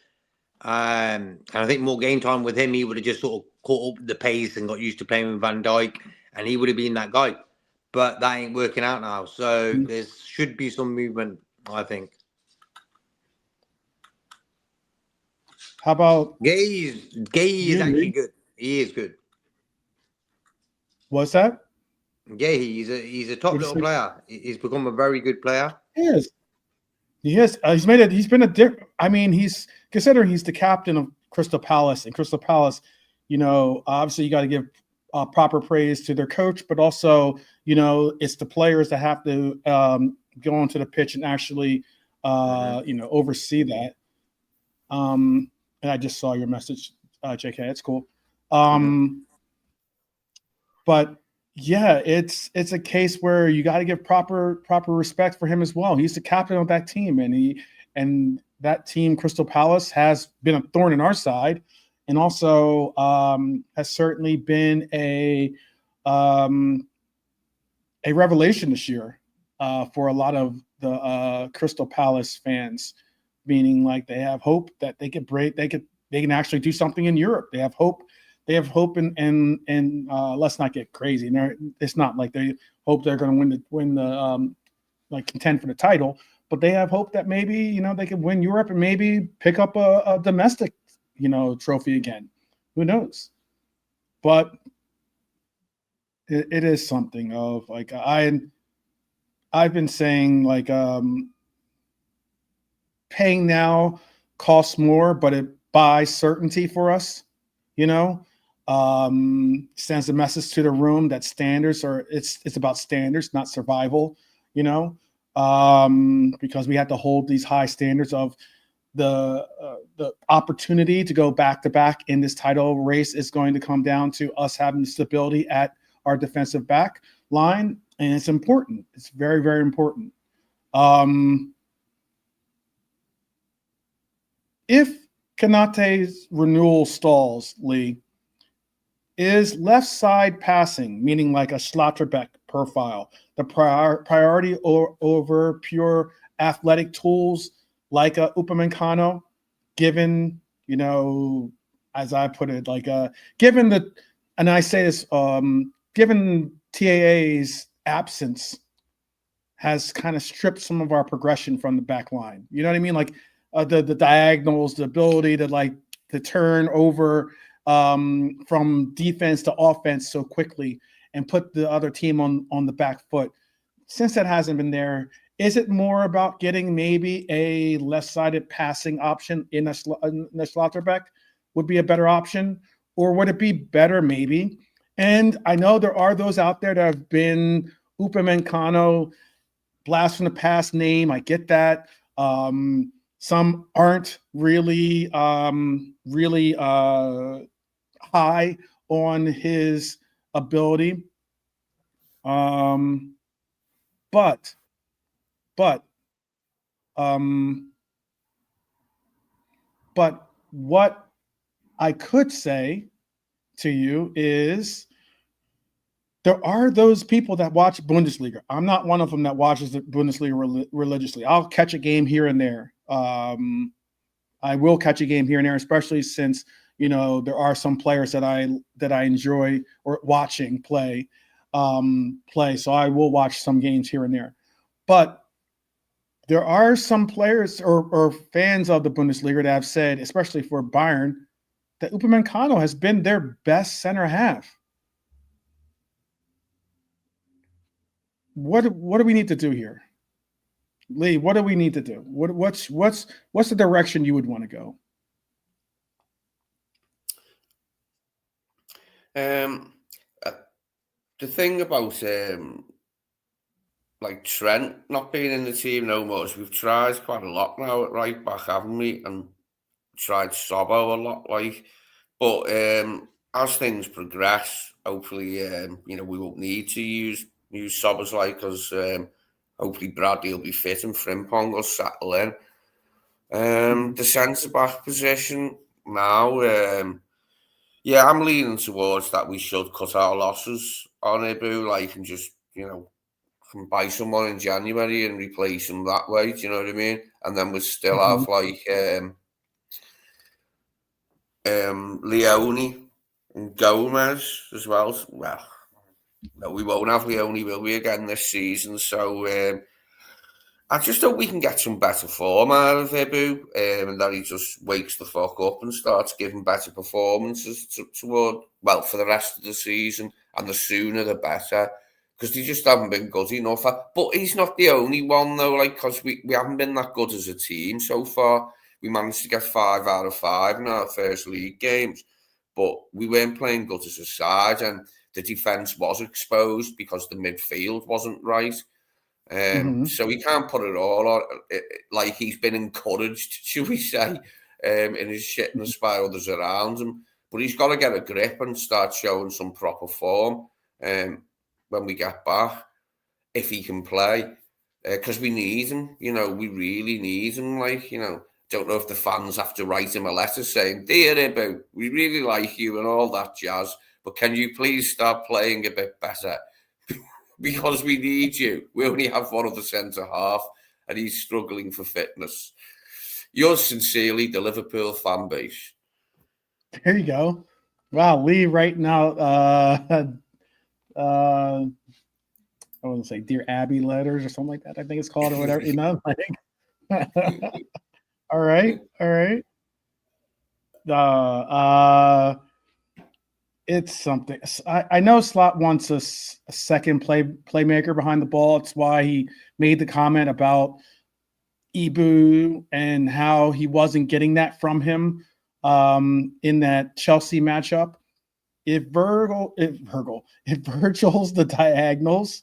And I think more game time with him, he would have just sort of caught up with the pace and got used to playing with Van Dijk, and he would have been that guy. But that ain't working out now. So there should be some movement, I think. How about Guehi is actually Lee? good. He is good. What's that? Guehi, he's a top What'd you little say? player. He's become a very good player. He is. He is. He's made it. He's been a different. I mean, he's considering he's the captain of Crystal Palace, and Crystal Palace, obviously you got to give proper praise to their coach, but also, it's the players that have to go onto the pitch and actually, oversee that. And I just saw your message, JK. It's cool. But yeah, it's a case where you got to give proper respect for him as well. He's the captain of that team, and that team, Crystal Palace, has been a thorn in our side, and also has certainly been a revelation this year for a lot of the Crystal Palace fans, meaning like they have hope that they can actually do something in Europe. They have hope. They have hope, and let's not get crazy. It's not like they hope they're going to win the contend for the title, but they have hope that maybe they can win Europe and maybe pick up a domestic trophy again. Who knows? But it is something of like I've been saying like paying now costs more, but it buys certainty for us. Sends a message to the room that standards it's about standards, not survival, because we have to hold these high standards of the opportunity to go back to back in this title race is going to come down to us having stability at our defensive back line. And it's important. It's very, very important. If Konaté's renewal stalls, Lee, is left side passing, meaning like a Schlotterbeck profile, the priority over pure athletic tools like a Upamecano, given, as I put it, given and I say this, given TAA's absence has kind of stripped some of our progression from the back line. You know what I mean? Like the diagonals, the ability to turn over from defense to offense so quickly and put the other team on the back foot. Since that hasn't been there, is it more about getting maybe a left-sided passing option in a Schlotterbeck would be a better option? Or would it be better maybe? And I know there are those out there that have been Upamecano, blast from the past name. I get that. Some aren't really high on his ability. But what I could say to you is there are those people that watch Bundesliga. I'm not one of them that watches the Bundesliga religiously. I'll catch a game here and there. I will catch a game here and there, especially since there are some players that I enjoy or watching play. So I will watch some games here and there. But there are some players or fans of the Bundesliga that have said, especially for Bayern, that Upamecano has been their best center half. What do we need to do here? Lee, what do we need to do? What's the direction you would want to go? The thing about Trent not being in the team no more is we've tried quite a lot now at right back, haven't we? And tried Sobo a lot, but as things progress, hopefully, we won't need to use Sobers because hopefully Bradley will be fit and Frimpong will settle in. The centre back position now, I'm leaning towards that we should cut our losses on Ibu, and just can buy someone in January and replace him that way. Do you know what I mean? And then we still have Leone and Gomez as well. Well, no, we won't have Leone, will we, again this season? So I just hope we can get some better form out of Ibu, and that he just wakes the fuck up and starts giving better performances for the rest of the season, and the sooner the better, because they just haven't been good enough. But he's not the only one though, like, because we haven't been that good as a team so far. We managed to get 5 out of 5 in our first league games, but we weren't playing good as a side, and the defence was exposed because the midfield wasn't right. So he can't put it all on, like he's been encouraged, should we say, in his shitness by others around him. But he's got to get a grip and start showing some proper form when we get back, if he can play, because we need him. We really need him. Don't know if the fans have to write him a letter saying, "Dear Ibu, we really like you," and all that jazz, but can you please start playing a bit better? Because we need you. We only have one other centre half, and he's struggling for fitness. Yours sincerely, the Liverpool fan base. There you go. Wow, Lee right now. I want to say Dear Abby letters or something like that. I think it's called, or whatever. I think. All right. It's something. I know Slot wants a second playmaker behind the ball. It's why he made the comment about Ibu and how he wasn't getting that from him in that Chelsea matchup. If Virgil's the diagonals,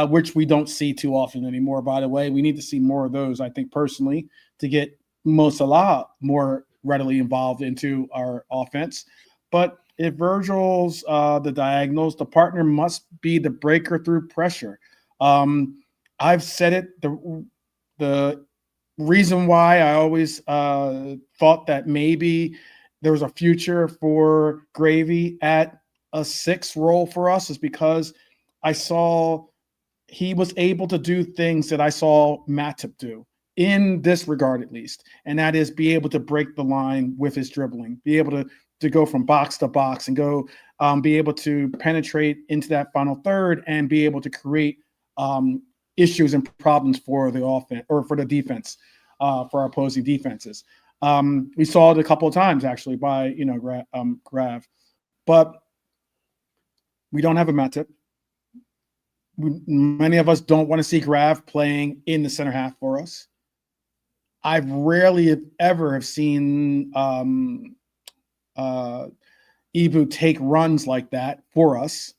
which we don't see too often anymore, by the way, we need to see more of those, I think, personally, to get Mo Salah more readily involved into our offense. But if Virgil's the diagonals, the partner must be the breaker through pressure. I've said it. The reason why I always thought that maybe there was a future for Guehi at a 6 role for us is because I saw he was able to do things that I saw Matip do in this regard, at least, and that is be able to break the line with his dribbling, be able to go from box to box and go be able to penetrate into that final third and be able to create issues and problems for the offense or for the defense, for our opposing defenses. We saw it a couple of times actually by Grav, but we don't have a Matip. Many of us don't want to see Grav playing in the center half for us. I've rarely ever have seen Ibu take runs like that for us.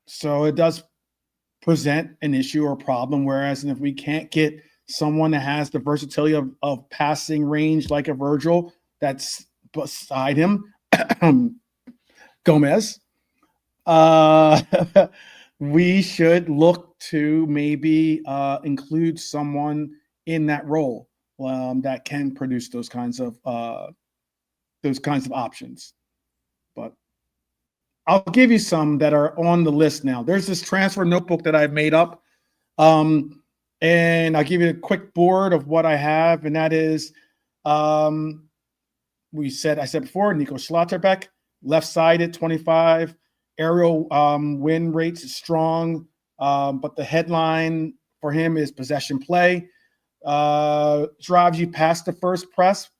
So it does present an issue or problem. Whereas if we can't get someone that has the versatility of passing range like a Virgil that's beside him, Gomez, we should look to maybe include someone in that role that can produce those kinds of options. But I'll give you some that are on the list now. There's this transfer notebook that I've made up, and I'll give you a quick board of what I have, and that is, I said before, Nico Schlotterbeck, left-sided, 25, aerial win rates is strong, but the headline for him is possession play. Drives you past the first press,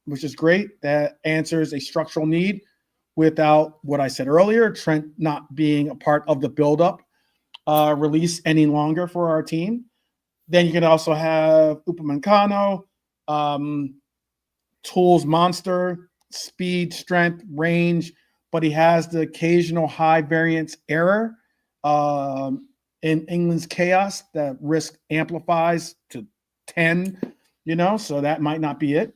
which is great. That answers a structural need without what I said earlier, Trent not being a part of the buildup release any longer for our team. Then you can also have Upamecano, tools monster, speed, strength, range, but he has the occasional high variance error in England's chaos that risk amplifies to 10, so that might not be it.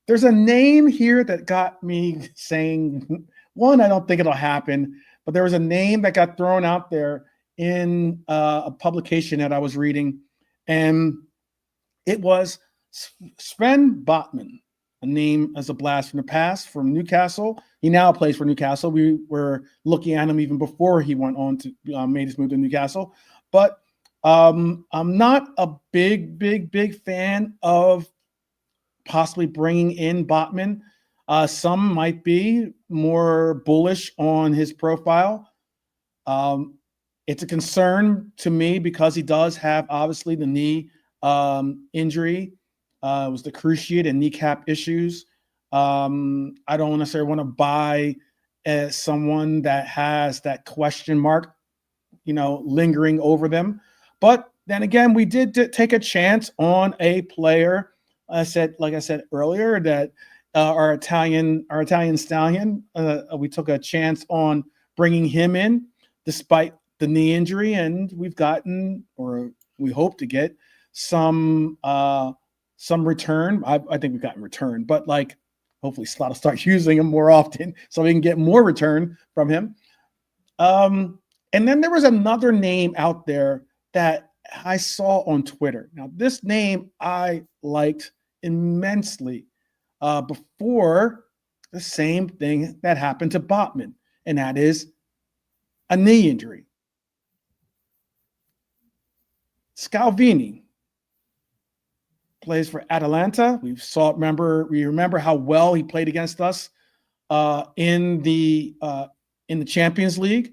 There's a name here that got me saying, one, I don't think it'll happen, but there was a name that got thrown out there in a publication that I was reading, and it was Sven Botman, a name as a blast from the past from Newcastle. He now plays for Newcastle. We were looking at him even before he went on to made his move to Newcastle, but I'm not a big fan of possibly bringing in Botman. Some might be more bullish on his profile. It's a concern to me because he does have obviously the knee injury. It was the cruciate and kneecap issues. I don't necessarily want to buy someone that has that question mark, lingering over them. But then again, we did take a chance on a player. Like I said earlier, that our Italian stallion. We took a chance on bringing him in, despite the knee injury, and we've gotten, or we hope to get, some return. I think we've gotten return, but like hopefully Slot will start using him more often so we can get more return from him. And then there was another name out there that I saw on Twitter. Now, this name I liked immensely before the same thing that happened to Botman, and that is a knee injury. Scalvini plays for Atalanta. We remember how well he played against us in the Champions League.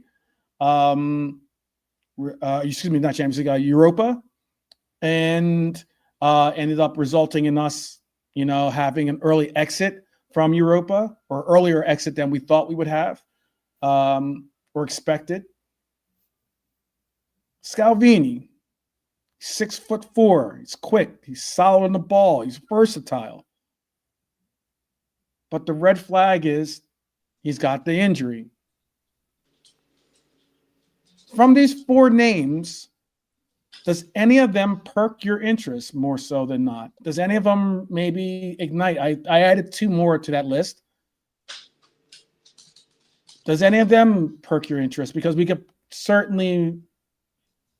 Excuse me, not Champions League, Europa, and ended up resulting in us, having an early exit from Europa, or earlier exit than we thought we would have, or expected. Scalvini, 6'4", he's quick, he's solid on the ball, he's versatile. But the red flag is he's got the injury. From these four names, does any of them perk your interest more so than not? Does any of them maybe ignite? I added two more to that list. Does any of them perk your interest? Because we could certainly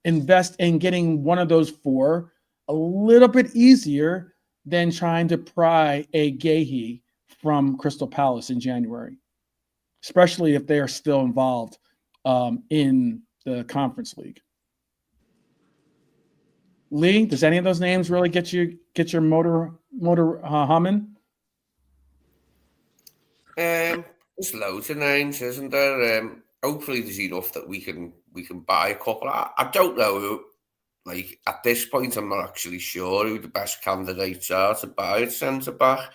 invest in getting one of those four a little bit easier than trying to pry a Guehi from Crystal Palace in January, especially if they are still involved in the Conference League. Lee, does any of those names really get your motor humming? There's loads of names, isn't there? Hopefully there's enough that we can buy a couple. I don't know who, like at this point I'm not actually sure who the best candidates are to buy at centre back.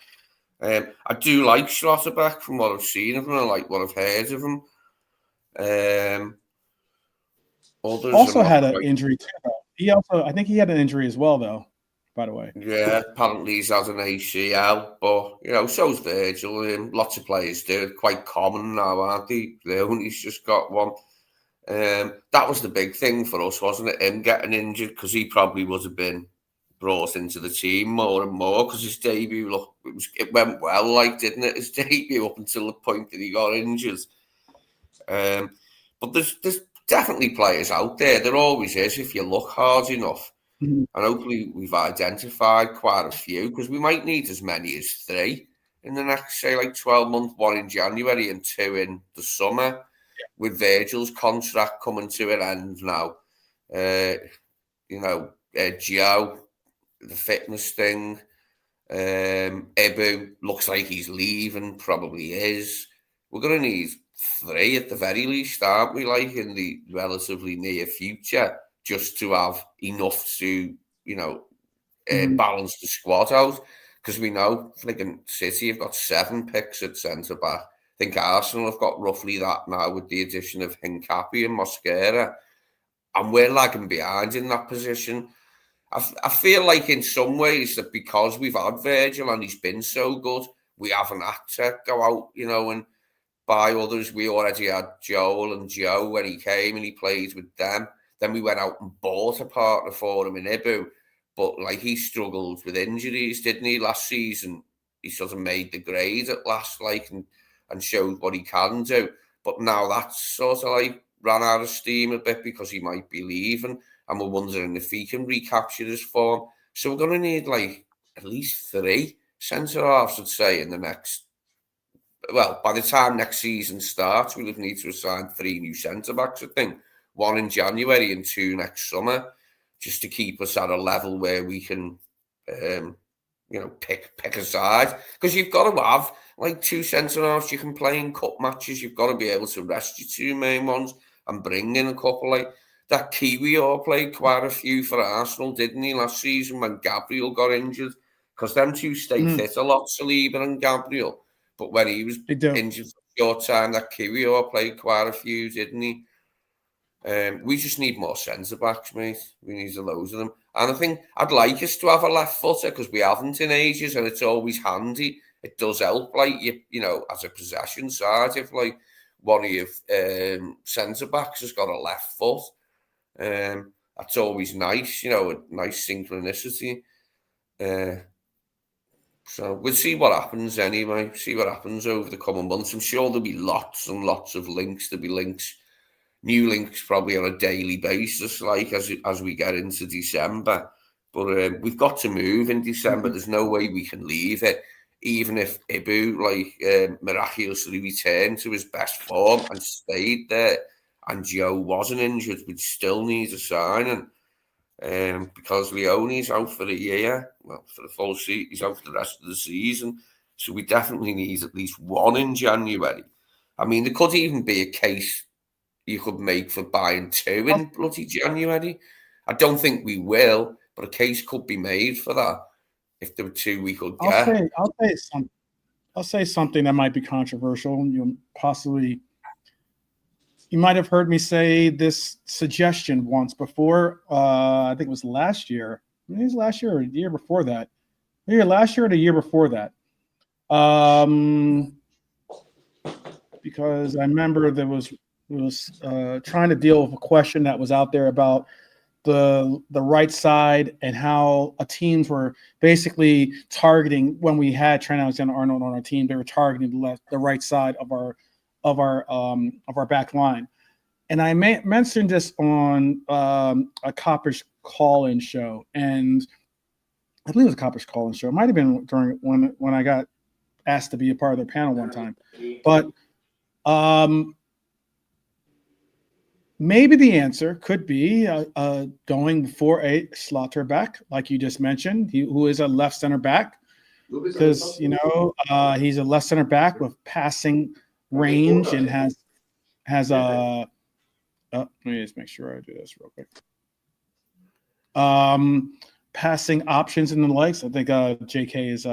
I do like Schlotterbeck from what I've seen of him. I like what I've heard of him. Others also had an injury too. I think he had an injury as well, though. By the way, yeah, apparently he's had an ACL, but so's Virgil. Lots of players do. It's quite common now, aren't they? Leonie's just got one. That was the big thing for us, wasn't it? Him getting injured, because he probably would have been brought into the team more and more, because his debut, it went well, didn't it? His debut up until the point that he got injured. But there's definitely players out there. There always is if you look hard enough. Mm-hmm. And hopefully we've identified quite a few, because we might need as many as 3 in the next, say, 12 months, 1 in January and 2 in the summer, with Virgil's contract coming to an end now. Gio, the fitness thing. Ibu looks like he's leaving, probably is. We're going to need 3 at the very least, aren't we, in the relatively near future, just to have enough to, balance the squad out. Because we know, City have got 7 picks at centre-back. I think Arsenal have got roughly that now with the addition of Hincapié and Mosquera. And we're lagging behind in that position. I feel like in some ways that because we've had Virgil and he's been so good, we haven't had to go out, and buy others. We already had Joel and Joe when he came and he played with them. Then we went out and bought a partner for him in Ibu. But he struggled with injuries, didn't he, last season? He sort of made the grade at last, and showed what he can do. But now that's sort of ran out of steam a bit because he might be leaving. And we're wondering if he can recapture his form. So we're going to need at least 3 centre-halves, I'd say, in the next... Well, by the time next season starts, we'll need to assign 3 new centre-backs, I think. 1 in January and 2 next summer, just to keep us at a level where we can, pick a side. Because you've got to have, 2 centre-halves you can play in cup matches. You've got to be able to rest your 2 main ones and bring in a couple, That Kiwior played quite a few for Arsenal, didn't he, last season when Gabriel got injured? Because them two stay fit a lot, Saliba and Gabriel. But when he was injured for a short time, that Kiwior played quite a few, didn't he? We just need more centre-backs, mate. We need loads of them. And I think I'd like us to have a left footer because we haven't in ages, and it's always handy. It does help, like, you know, as a possession side, if, like, one of your centre-backs has got a left foot. That's always nice, you know, a nice synchronicity. So we'll see what happens anyway. See what happens over the coming months. I'm sure there'll be lots and lots of links. There'll be links, new links probably on a daily basis, like as we get into December. But we've got to move in December. There's no way we can leave it. Even if Ibu, like, miraculously returned to his best form and stayed there, and Joe wasn't injured, we'd still need a signing. Because Leone's out for a year, well, for the full season, he's out for the rest of the season. So we definitely need at least one in January. I mean, there could even be a case you could make for buying two in bloody January. I don't think we will, but a case could be made for that if there were two we could get. I'll say something that might be controversial. You might have heard me say this suggestion once before. I think it was last year. Maybe it was last year or the year before that. Maybe last year or the year before that. Because I remember there was trying to deal with a question that was out there about the right side and how teams were basically targeting when we had Trent Alexander-Arnold on our team. They were targeting the right side of our back line. And I mentioned this on a Coppish call-in show, and I believe it was a Coppish call-in show. It might have been during when I got asked to be a part of their panel one time. But maybe the answer could be going for a Schlotterbeck, like you just mentioned, who is a left center back, because he's a left center back with passing range and has a. Let me just make sure I do this real quick. Passing options and the likes. I think JK is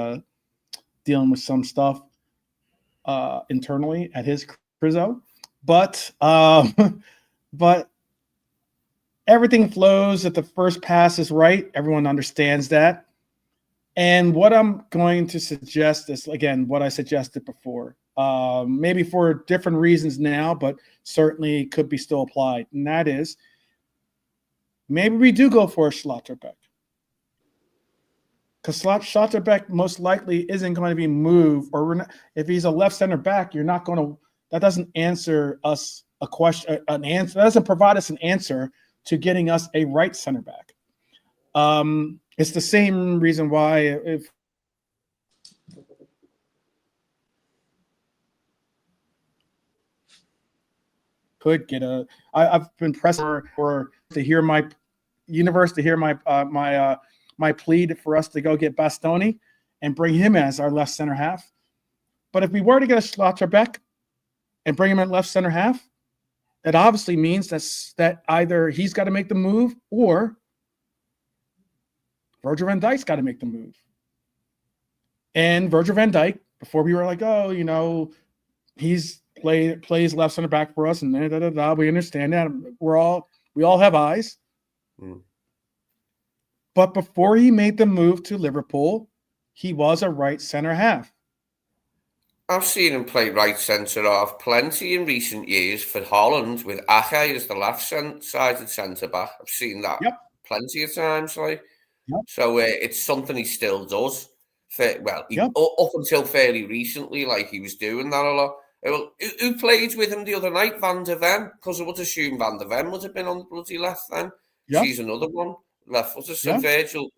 dealing with some stuff internally at his Crizzo, but everything flows if the first pass is right. Everyone understands that. And what I'm going to suggest is, again, what I suggested before. Maybe for different reasons now, but certainly could be still applied. And that is, maybe we do go for a Schlotterbeck. Because Schlotterbeck most likely isn't going to be moved, or if he's a left center back, you're not going to, that doesn't answer us a question, an answer, that doesn't provide us an answer to getting us a right center back. It's the same reason why if could get I've been pressing for to hear my universe to hear my my plea for us to go get Bastoni and bring him as our left center half. But if we were to get a Schlotterbeck and bring him at left center half, that obviously means that either he's got to make the move or Virgil van Dijk's got to make the move. And Virgil van Dijk, before we were like, oh, he's plays left center back for us, and we understand that. We all have eyes. But before he made the move to Liverpool, he was a right center half. I've seen him play right centre half plenty in recent years for Holland with Ake as the left-sided centre back. I've seen that plenty of times. So it's something he still does. Up until fairly recently, he was doing that a lot. Who played with him the other night? Van der Ven, because I would assume Van der Ven would have been on the bloody left then. She's another one, left footer. So Virgil,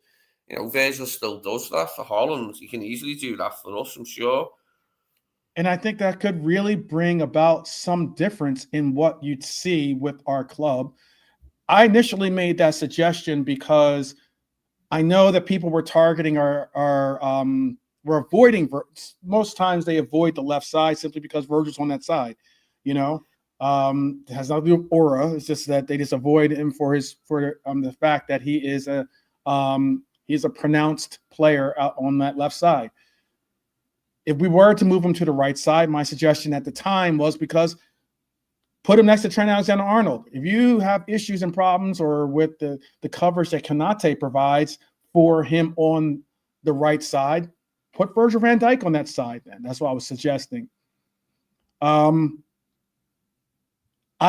Virgil still does that for Holland. He can easily do that for us, I'm sure. And I think that could really bring about some difference in what you'd see with our club. I initially made that suggestion because I know that people were targeting we're avoiding, most times they avoid the left side simply because Virgil's on that side, Has nothing to do with aura. It's just that they just avoid him for the fact that he's a pronounced player out on that left side. If we were to move him to the right side, my suggestion at the time was because put him next to Trent Alexander-Arnold. If you have issues and problems or with the coverage that Konaté provides for him on the right side, put Virgil van Dijk on that side then. That's what I was suggesting. I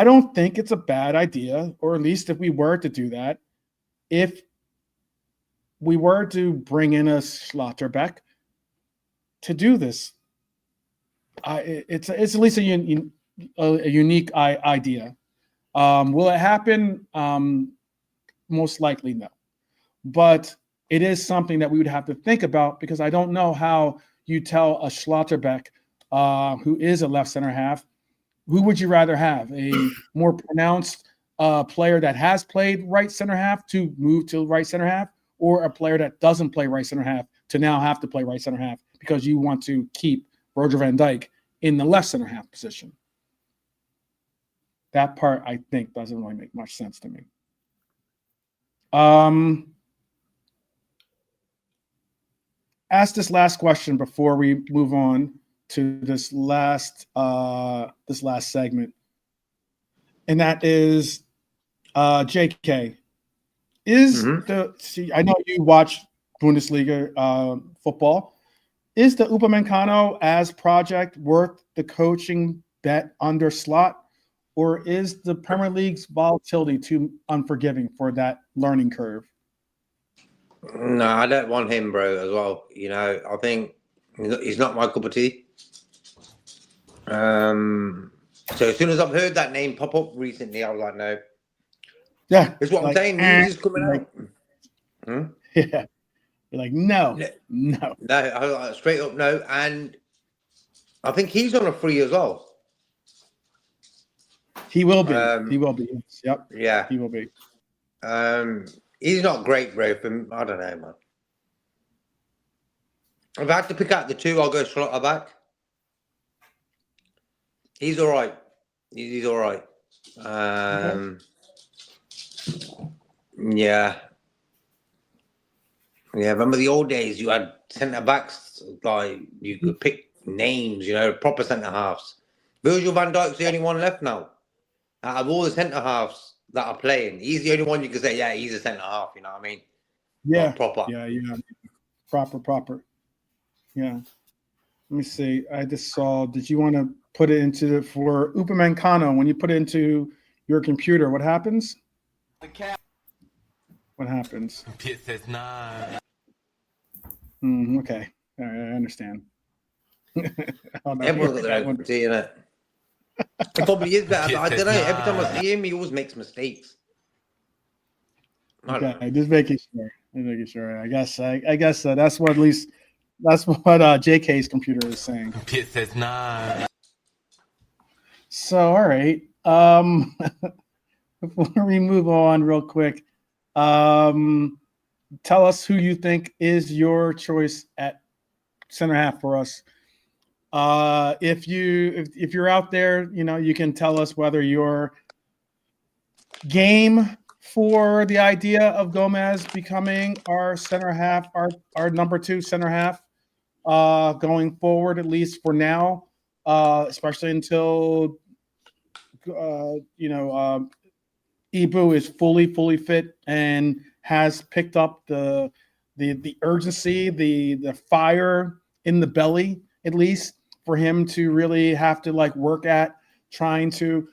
don't think it's a bad idea, or at least if we were to do that, if we were to bring in a Schlotterbeck to do this. It's at least a unique idea. Will it happen? Most likely no. But it is something that we would have to think about, because I don't know how you tell a Schlotterbeck, who is a left center half, who would you rather have? A more pronounced player that has played right center half to move to right center half, or a player that doesn't play right center half to now have to play right center half because you want to keep Virgil van Dijk in the left center half position? That part, I think, doesn't really make much sense to me. Ask this last question before we move on to this last segment, and that is, JK, I know you watch Bundesliga football. Is the Upamecano as project worth the coaching bet under Slot, or is the Premier League's volatility too unforgiving for that learning curve? No, I don't want him, bro, as well. You know, I think he's not my cup of tea. So as soon as I've heard that name pop up recently, I was like, no. Yeah. It's what I'm saying. News is coming out. Yeah. You're like, no. No, I was like, straight up no. And I think he's on a free as well. He will be. He will be. Yep. Yeah. He will be. He's not great, bro. I don't know, man. If I had to pick out the two, I'll go Schlotterbeck. He's all right. He's all right. Yeah. Yeah, remember the old days? You had centre backs, like you could pick names, proper centre halves. Virgil van Dijk's the only one left now. Out of all the centre halves that are playing, he's the only one you can say, yeah, he's a centre half. You know what I mean? Yeah, not proper. Yeah, proper. Yeah. Let me see. I just saw. Did you want to put it into for Upamecano? When you put it into your computer, what happens? What happens? Pit says nah. Okay. All right, I understand. Everyone's got their own tea, innit? It probably is better, but I don't know. Every time I see him, he always makes mistakes. Okay, just making sure. I guess that's what JK's computer is saying. Pit says nah. So, all right. Before we move on, real quick, tell us who you think is your choice at center half for us. If you're out there, you can tell us whether you're game for the idea of Gomez becoming our center half, our number 2 center half, going forward, at least for now, especially until Ibu is fully fit and has picked up the urgency, the fire in the belly, at least for him to really have to work at trying to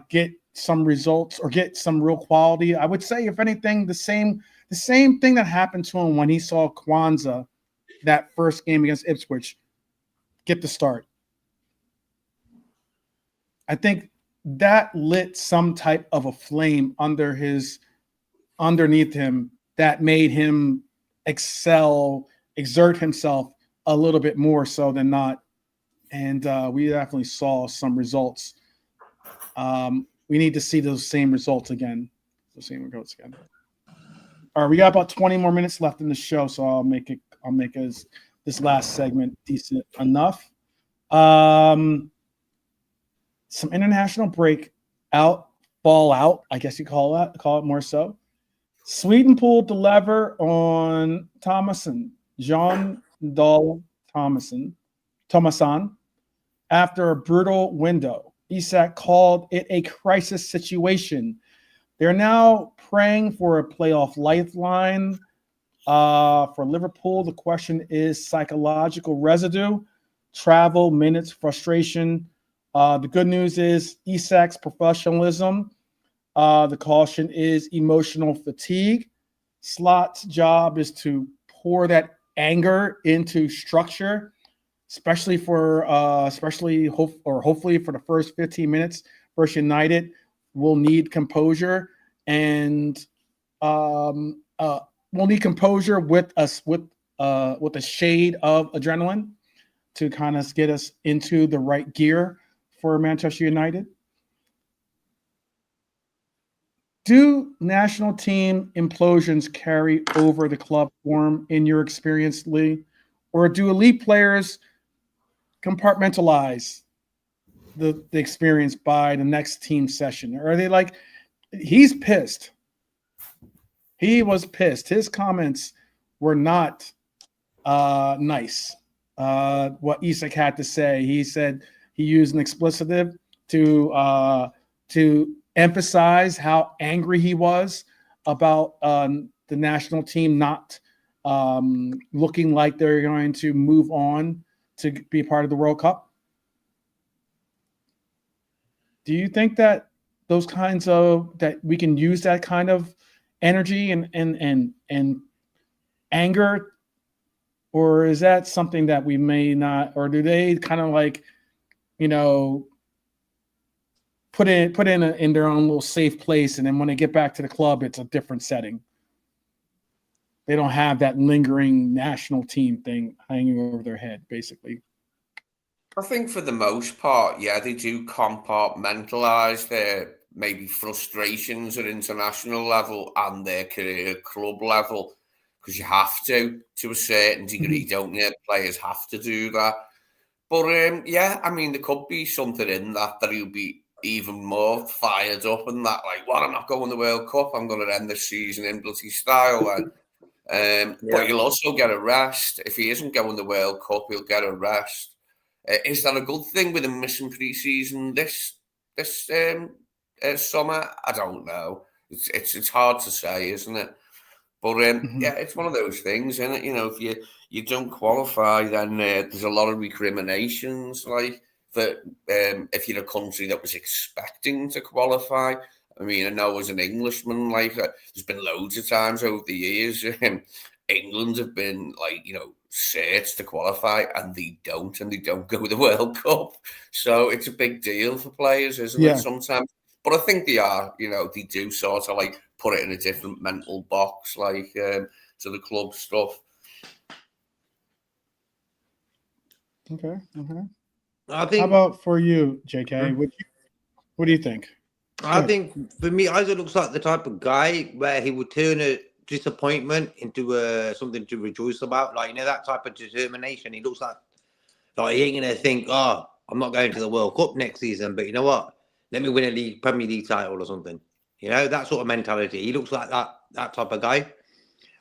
get some results or get some real quality. I would say, if anything, the same thing that happened to him when he saw Kwanzaa that first game against Ipswich get the start. I think that lit some type of a flame underneath him that made him exert himself a little bit more so than not. And we definitely saw some results. We need to see those same results again. All right, we got about 20 more minutes left in the show, so I'll make this last segment decent enough. some international fallout, I guess you call it more so. Sweden pulled the lever on Jean Dahl Thomasson, after a brutal window. Isak called it a crisis situation. They're now praying for a playoff lifeline. For Liverpool, the question is psychological residue, travel, minutes, frustration. The good news is Isak's professionalism. The caution is emotional fatigue. Slot's job is to pour that anger into structure, especially hopefully for the first 15 minutes. First United will need composure, and we'll need composure with a shade of adrenaline to kind of get us into the right gear for Manchester United. Do national team implosions carry over the club form in your experience, Lee? Or do elite players compartmentalize the experience by the next team session? Or are they like, he's pissed? He was pissed. His comments were not nice. What Isak had to say, he said he used an expletive to emphasize how angry he was about the national team not looking like they're going to move on to be a part of the World Cup. Do you think that that we can use that kind of energy and anger, or is that something that we may not, or do they kind of like, put in their own little safe place, and then when they get back to the club, it's a different setting? They don't have that lingering national team thing hanging over their head, basically. I think for the most part, yeah, they do compartmentalize their maybe frustrations at international level and their career club level, because you have to a certain degree, don't you? Players have to do that. But yeah, I mean, there could be something in that he'll be even more fired up and that, like, what, I'm not going to the World Cup, I'm going to end this season in bloody style. But he'll also get a rest. If he isn't going to the World Cup, he'll get a rest. Is that a good thing with him missing pre-season this summer? I don't know. It's hard to say, isn't it? But yeah, it's one of those things, isn't it? If you don't qualify, then there's a lot of recriminations, like that. If you're a country that was expecting to qualify, I mean, I know as an Englishman, like there's been loads of times over the years, England have been like, searched to qualify, and they don't go to the World Cup. So it's a big deal for players, isn't it? Sometimes, but I think they are, they do sort of like put it in a different mental box, like to the club stuff. Okay. I think. How about for you, JK? What do you think? I think for me, Isaac looks like the type of guy where he would turn a disappointment into something to rejoice about. Like, that type of determination. He looks like he ain't going to think, oh, I'm not going to the World Cup next season, but you know what? Let me win a Premier League title or something. That sort of mentality. He looks like that type of guy.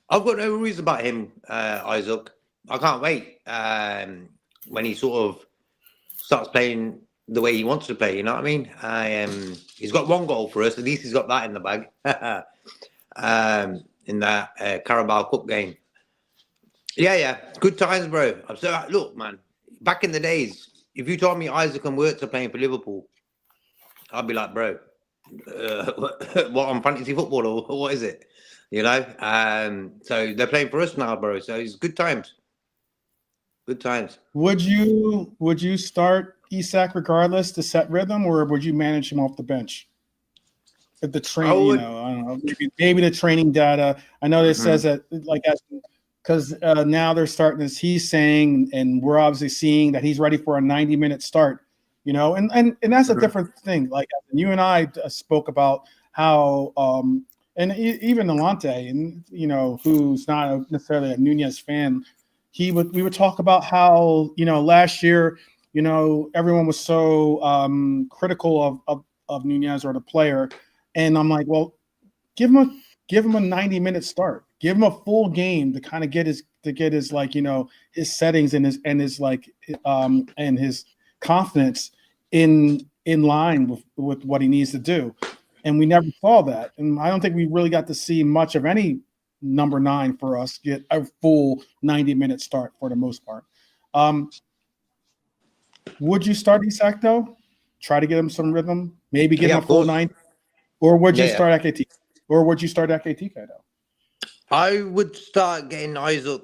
I've got no worries about him, Isaac. I can't wait when he sort of starts playing the way he wants to play, you know what I mean? He's got one goal for us. At least he's got that in the bag. In that Carabao Cup game. Yeah. Good times, bro. So, look, man, back in the days, if you told me Isaac and Wirtz are playing for Liverpool, I'd be like, bro, what, on fantasy football or what is it? So they're playing for us now, bro. So it's good times. Good times. Would you start Isak regardless to set rhythm, or would you manage him off the bench? At the training, I don't know, maybe the training data. I know it says that, like, because now they're starting, as he's saying, and we're obviously seeing that he's ready for a 90-minute start. And that's a different thing. Like, you and I spoke about how, and even Alante, and who's not necessarily a Nunez fan, we would talk about how last year everyone was so critical of Nunez or the player, and I'm like, well, give him a 90-minute start, give him a full game to kind of get his like his settings and his like and his confidence in line with what he needs to do, and we never saw that, and I don't think we really got to see much of any number 9 for us get a full 90-minute start for the most part. Would you start Isak though? Try to get him some rhythm, maybe give him a full 90, or would you start AKT? Or would you start AKT though? I would start getting Isak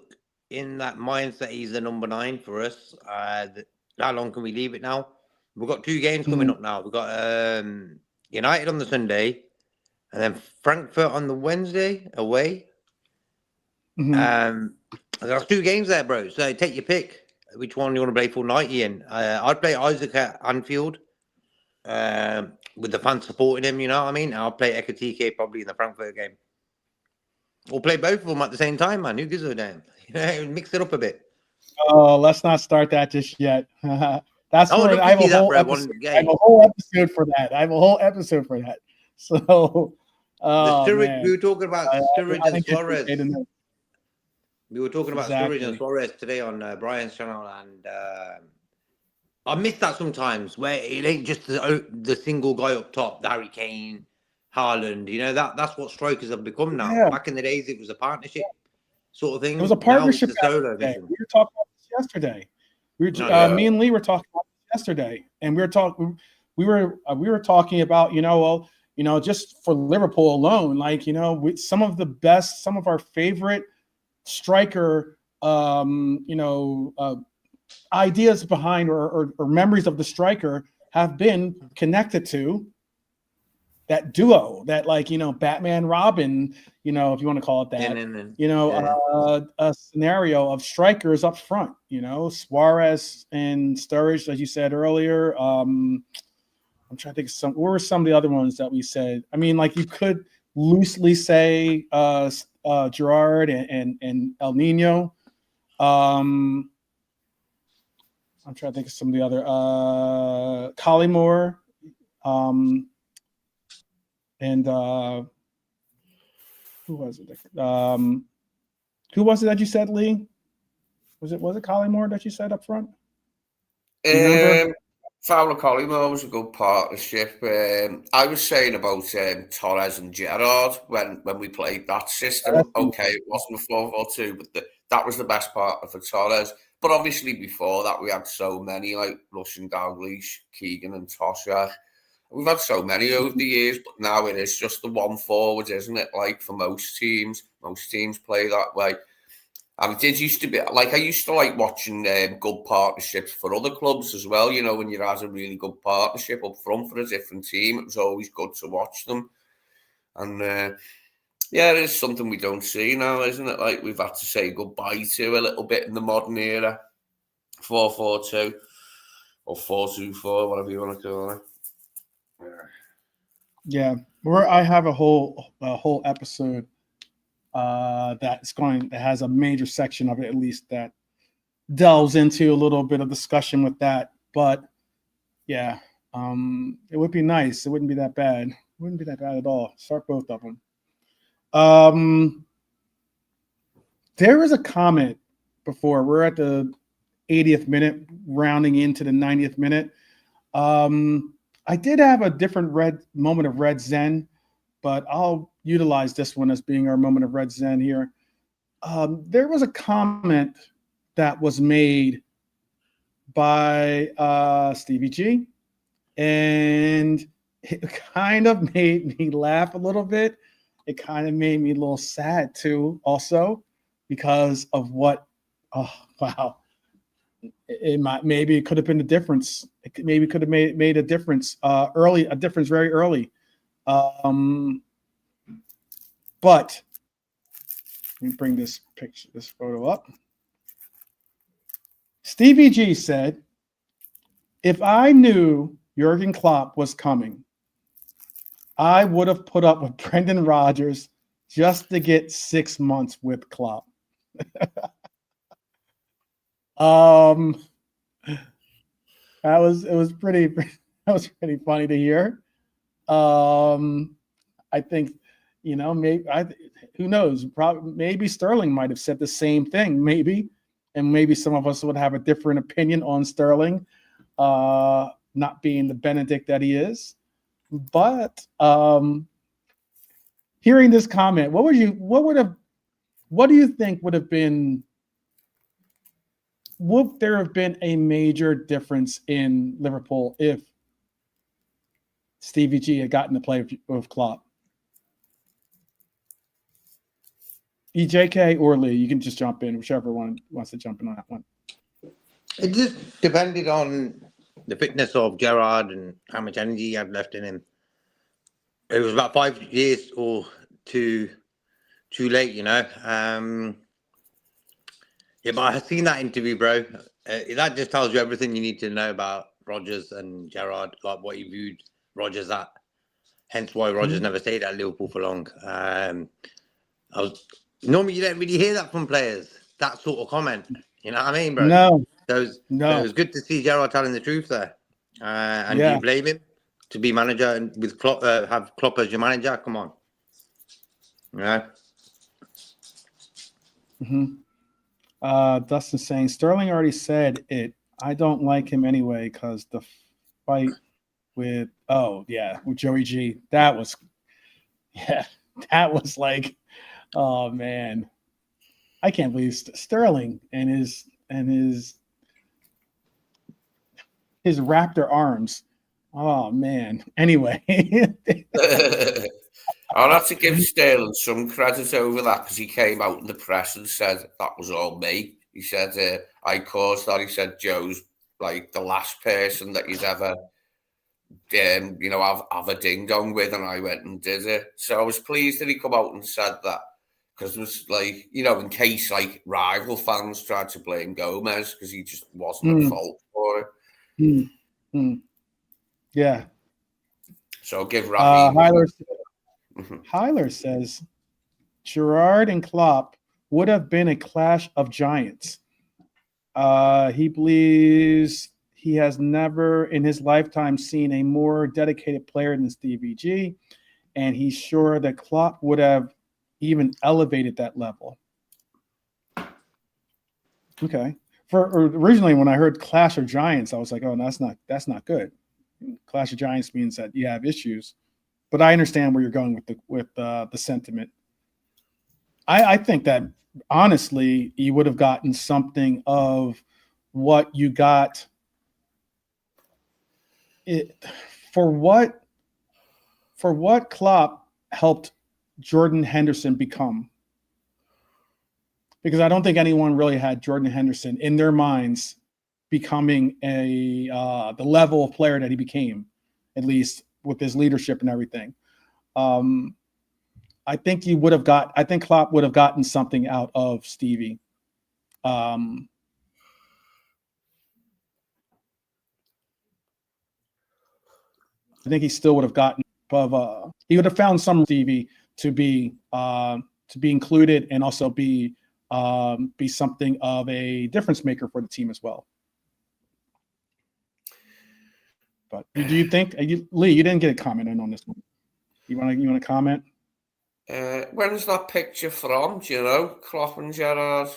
in that mindset. He's the number 9 for us. How long can we leave it now? We've got 2 games coming up now. We've got United on the Sunday, and then Frankfurt on the Wednesday away. There's 2 games there, bro. So take your pick. Which one you want to play full 90 in? I'd play Isak at Anfield with the fans supporting him, you know what I mean? I'll play Ekatike probably in the Frankfurt game. Or play both of them at the same time, man. Who gives a damn? Mix it up a bit. Oh, let's not start that just yet. That's where I have a whole episode. I have a whole episode for that. So, Sturridge, we were talking about Sturridge and Suarez. We were talking about Sturridge and Suarez today on Brian's channel, and I miss that sometimes, where it ain't just the single guy up top, the Harry Kane, Haaland. That's what strikers have become now. Yeah. Back in the days, it was a partnership sort of thing. It was a partnership. Solo we were talking about this yesterday. Me and Lee were talking about this yesterday, and we were talking about just for Liverpool alone, like some of our favorite striker ideas behind or memories of the striker have been connected to that duo, that Batman Robin, if you want to call it that, a scenario of strikers up front, Suarez and Sturridge, as you said earlier. I'm trying to think of what were some of the other ones that we said? I mean, like you could loosely say Gerard and El Nino. I'm trying to think of some of the other Collymore, and who was it? Who was it that you said, Lee? Was it Collymore that you said up front? Fowler Collymore was a good partnership. I was saying about Torres and Gerrard when we played that system. Okay, it wasn't a 4-4-2, but that was the best part for Torres. But obviously before that, we had so many like Russian Dalglish, Keegan and Toshak. We've had so many over the years, but now it is just the one forward, isn't it? Like for most teams play that way. And it did used to be like I used to like watching good partnerships for other clubs as well. When you had a really good partnership up front for a different team, it was always good to watch them. And it is something we don't see now, isn't it? Like we've had to say goodbye to a little bit in the modern era. 4-4-2 or 4-2-4, whatever you want to call it. Yeah, I have a whole episode that has a major section of it, at least, that delves into a little bit of discussion with that. But yeah, it would be nice. It wouldn't be that bad. It wouldn't be that bad at all. Start both of them. There was a comment before. We're at the 80th minute, rounding into the 90th minute. I did have a different moment of red zen, but I'll utilize this one as being our moment of red zen here. There was a comment that was made by Stevie G, and it kind of made me laugh a little bit. It kind of made me a little sad too, also, because of what, oh, wow. Maybe it could have been a difference. Maybe could have made a difference very early. But let me bring this photo up. Stevie G said, "If I knew Jurgen Klopp was coming, I would have put up with Brendan Rodgers just to get 6 months with Klopp." it was pretty that was pretty funny to hear. I think, maybe who knows? Probably maybe Sterling might have said the same thing, maybe, and maybe some of us would have a different opinion on Sterling, not being the Benedict that he is. But hearing this comment, what do you think would have been? Would there have been a major difference in Liverpool if Stevie G had gotten to play with Klopp? EJK or Lee, you can just jump in, whichever one wants to jump in on that one. It just depended on the fitness of Gerrard and how much energy he had left in him. It was about 5 years or too late, Yeah, but I've seen that interview, bro. That just tells you everything you need to know about Rodgers and Gerrard, like what he viewed Rodgers at. Hence why Rodgers never stayed at Liverpool for long. Normally you don't really hear that from players, that sort of comment. You know what I mean, bro? No. So it was good to see Gerrard telling the truth there. And do you blame him to be manager and with Klopp, have Klopp as your manager? Come on. Yeah. Dustin saying Sterling already said it. I don't like him anyway because the fight with Joey G. That was like, oh man, I can't believe Sterling and his raptor arms. Oh man. Anyway. I'll have to give Sterling some credit over that because he came out in the press and said that was all me. He said, I caused that. He said Joe's like the last person that he's ever, have a ding-dong with, and I went and did it. So I was pleased that he come out and said that because it was like, in case like rival fans tried to blame Gomez because he just wasn't at fault for it. Yeah. So I'll give Raheem. Hyler says Gerrard and Klopp would have been a clash of giants. He believes he has never in his lifetime seen a more dedicated player than Stevie G, and he's sure that Klopp would have even elevated that level. Okay. Originally, when I heard clash of giants, I was like, oh, that's not good. Clash of giants means that you have issues. But I understand where you're going with the sentiment. I think that honestly, you would have gotten something of what you got. For what Klopp helped Jordan Henderson become. Because I don't think anyone really had Jordan Henderson in their minds becoming the level of player that he became, at least with his leadership and everything. I think Klopp would have gotten something out of Stevie. I think he still would have gotten above. He would have found some Stevie to be included and also be something of a difference maker for the team as well. But do you think, Lee? You didn't get a comment in on this one. You want to comment? When's that picture from? Do you know, Klopp and Gerrard?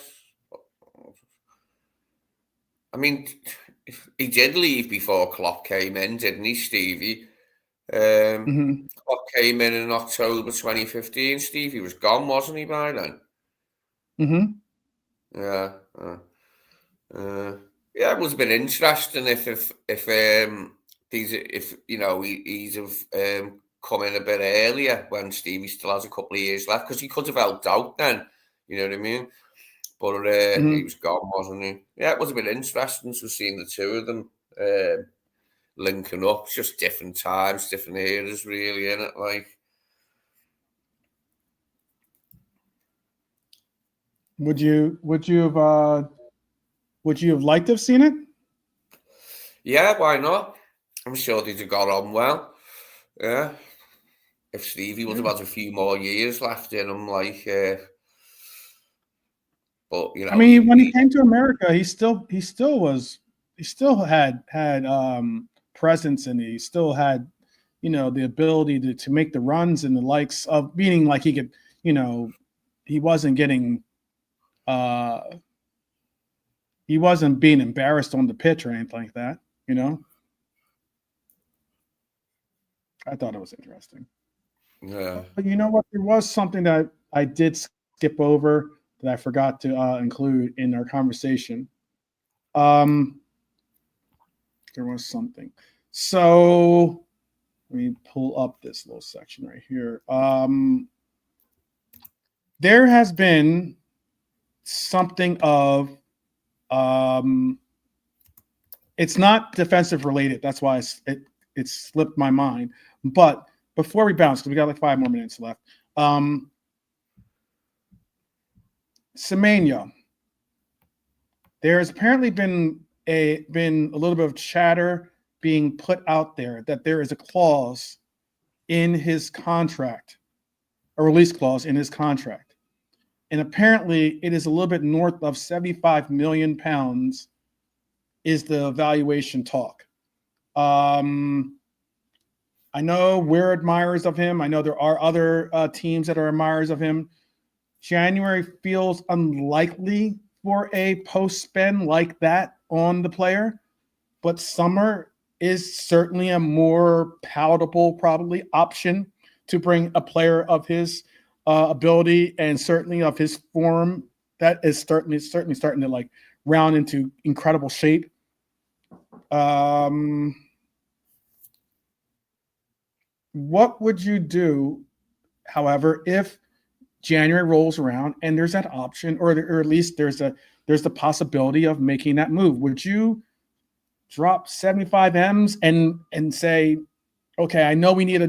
I mean, he did leave before Klopp came in, didn't he, Stevie? Klopp came in October 2015. Stevie was gone, wasn't he, by then? Yeah. It would have been interesting if he's have come in a bit earlier when Stevie still has a couple of years left, because he could have helped out then. You know what I mean? But he was gone, wasn't he? Yeah, it would have been interesting to see the two of them linking up. It's just different times, different eras, really, isn't it? Like, would you have liked to have seen it? Yeah, why not? I'm sure they'd have got on well. Yeah, if Stevie would have had a few more years left in him, like. But I mean, when he came to America, he still was had presence, and he still had, the ability to make the runs and the likes of, meaning like he could, he wasn't getting he wasn't being embarrassed on the pitch or anything like that, I thought it was interesting. Yeah. But you know what? There was something that I did skip over that I forgot to include in our conversation. There was something. So let me pull up this little section right here. There has been something of it's not defensive related. That's why it slipped my mind. But before we bounce, because we got like 5 more minutes left. Semenyo. There has apparently been a little bit of chatter being put out there that there is a clause in his contract, a release clause in his contract. And apparently it is a little bit north of 75 million pounds is the valuation talk. I know we're admirers of him. I know there are other teams that are admirers of him. January feels unlikely for a post-spend like that on the player, but summer is certainly a more palatable, probably, option to bring a player of his ability and certainly of his form that is certainly starting to like round into incredible shape. What would you do, however, if January rolls around and there's that option, or at least there's the possibility of making that move? Would you drop 75 M's and say, okay, I know we need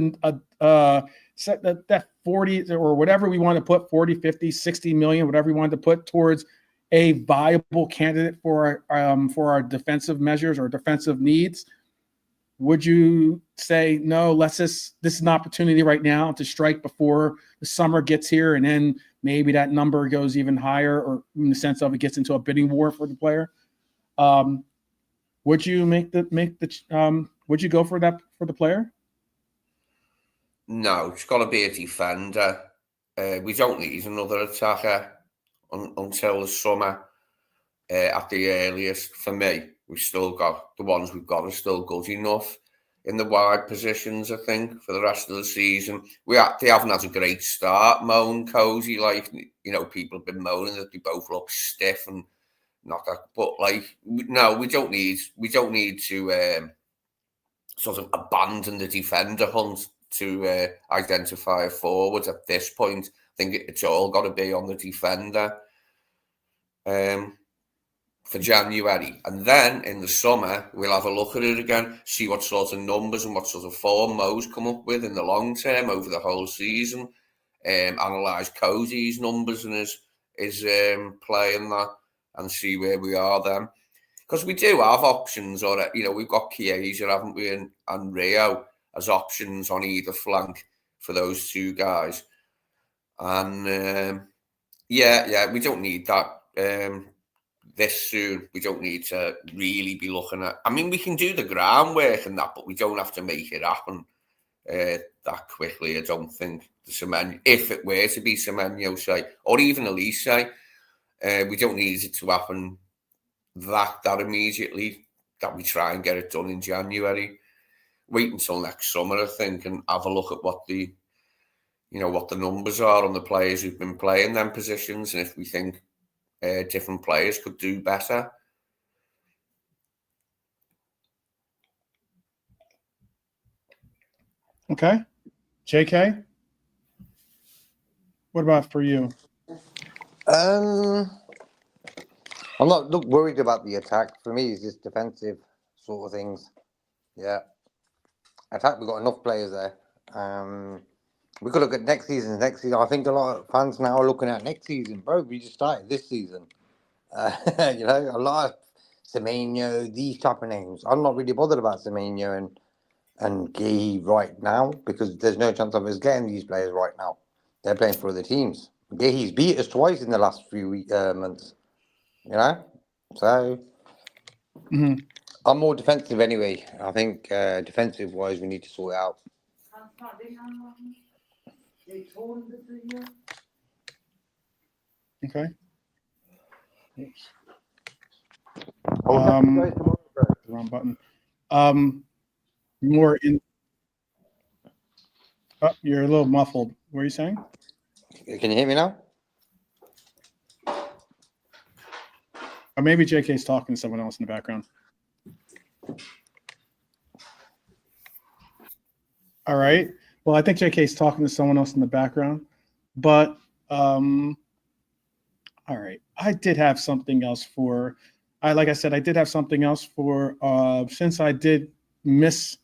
a set that 40 or whatever we want to put, 40, 50, 60 million, whatever we wanted to put towards a viable candidate for our defensive measures or defensive needs? Would you say, no, this is an opportunity right now to strike before the summer gets here, and then maybe that number goes even higher, or in the sense of it gets into a bidding war for the player? Would you would you go for that for the player? No, it's got to be a defender. We don't need another attacker until the summer at the earliest. For me, we've still got the ones we've got are still good enough in the wide positions, I think, for the rest of the season. They haven't had a great start. Moan, Cozy, people have been moaning that they both look stiff and not that. But no, we don't need to sort of abandon the defender hunt to identify a forward at this point. I think it's all got to be on the defender for January. And then in the summer, we'll have a look at it again, see what sort of numbers and what sort of form Mo's come up with in the long term over the whole season. Analyse Cozy's numbers and his play in that, and see where we are then. Because we do have options, or we've got Chiesa, haven't we, and Rio as options on either flank for those two guys. And we don't need that this soon. We don't need to really be looking at. I mean, we can do the groundwork and that, but we don't have to make it happen that quickly. I don't think the Semenyo, if it were to be Semenyo, say, or even Elise, we don't need it to happen that immediately. That we try and get it done in January. Wait until next summer, I think, and have a look at what the numbers are on the players who've been playing them positions, and if we think different players could do better. Okay. JK, what about for you? I'm not worried about the attack. For me, it's just defensive sort of things. Yeah. Attack, we've got enough players there. We could look at next season. I think a lot of fans now are looking at next season. Bro, we just started this season. A lot of Semenyo, these type of names. I'm not really bothered about Semenyo and Guehi right now, because there's no chance of us getting these players right now. They're playing for other teams. Guehi's beat us twice in the last few months. So. Mm-hmm. I'm more defensive anyway. I think defensive wise, we need to sort it out. Okay. Tomorrow, bro. The wrong button. More in. Oh, you're a little muffled. What are you saying? Can you hear me now? Or maybe JK's talking to someone else in the background. All right. Well, I think JK's talking to someone else in the background. But all right. I did have something else for like I said, I did have something else for since I did miss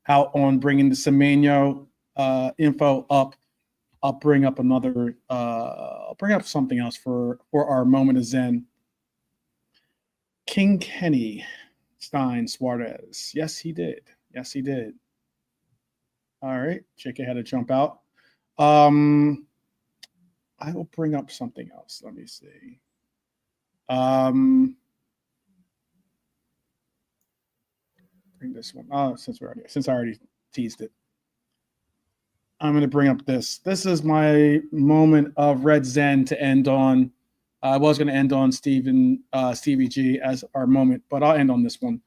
out on bringing the Semenyo info up. I'll bring up another. I'll bring up something else for our moment of Zen. King Kenny Stein Suarez. Yes, he did. Yes, he did. All right, JK had to jump out. I will bring up something else. Let me see. Bring this one. Oh, since I already teased it. I'm going to bring up this. This is my moment of Red Zen to end on. I was going to end on Stevie G as our moment, but I'll end on this one.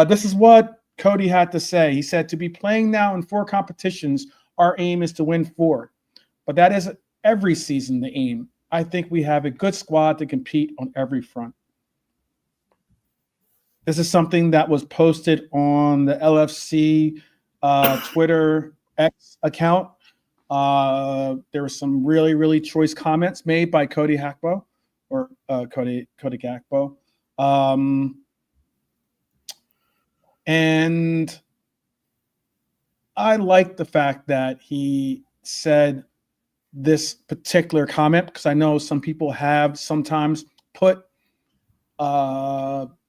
This is what Cody had to say. He said, to be playing now in 4 competitions, our aim is to win 4. But that isn't every season the aim. I think we have a good squad to compete on every front. This is something that was posted on the LFC Twitter X account. There were some really, really choice comments made by Cody Gakpo or Cody Gakpo. And I like the fact that he said this particular comment, because I know some people have sometimes put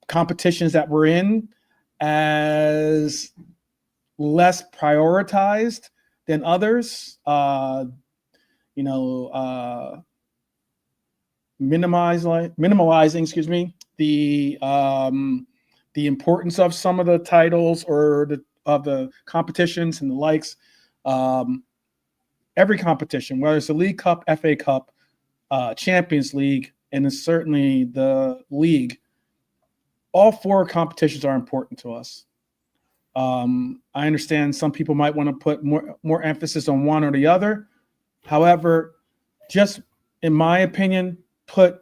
competitions that we're in as less prioritized than others, minimalizing, the importance of some of the titles or of the competitions and the likes. Every competition, whether it's the League Cup, FA Cup, Champions League, and it's certainly the league, all 4 competitions are important to us. I understand some people might want to put more emphasis on one or the other. However, just in my opinion, put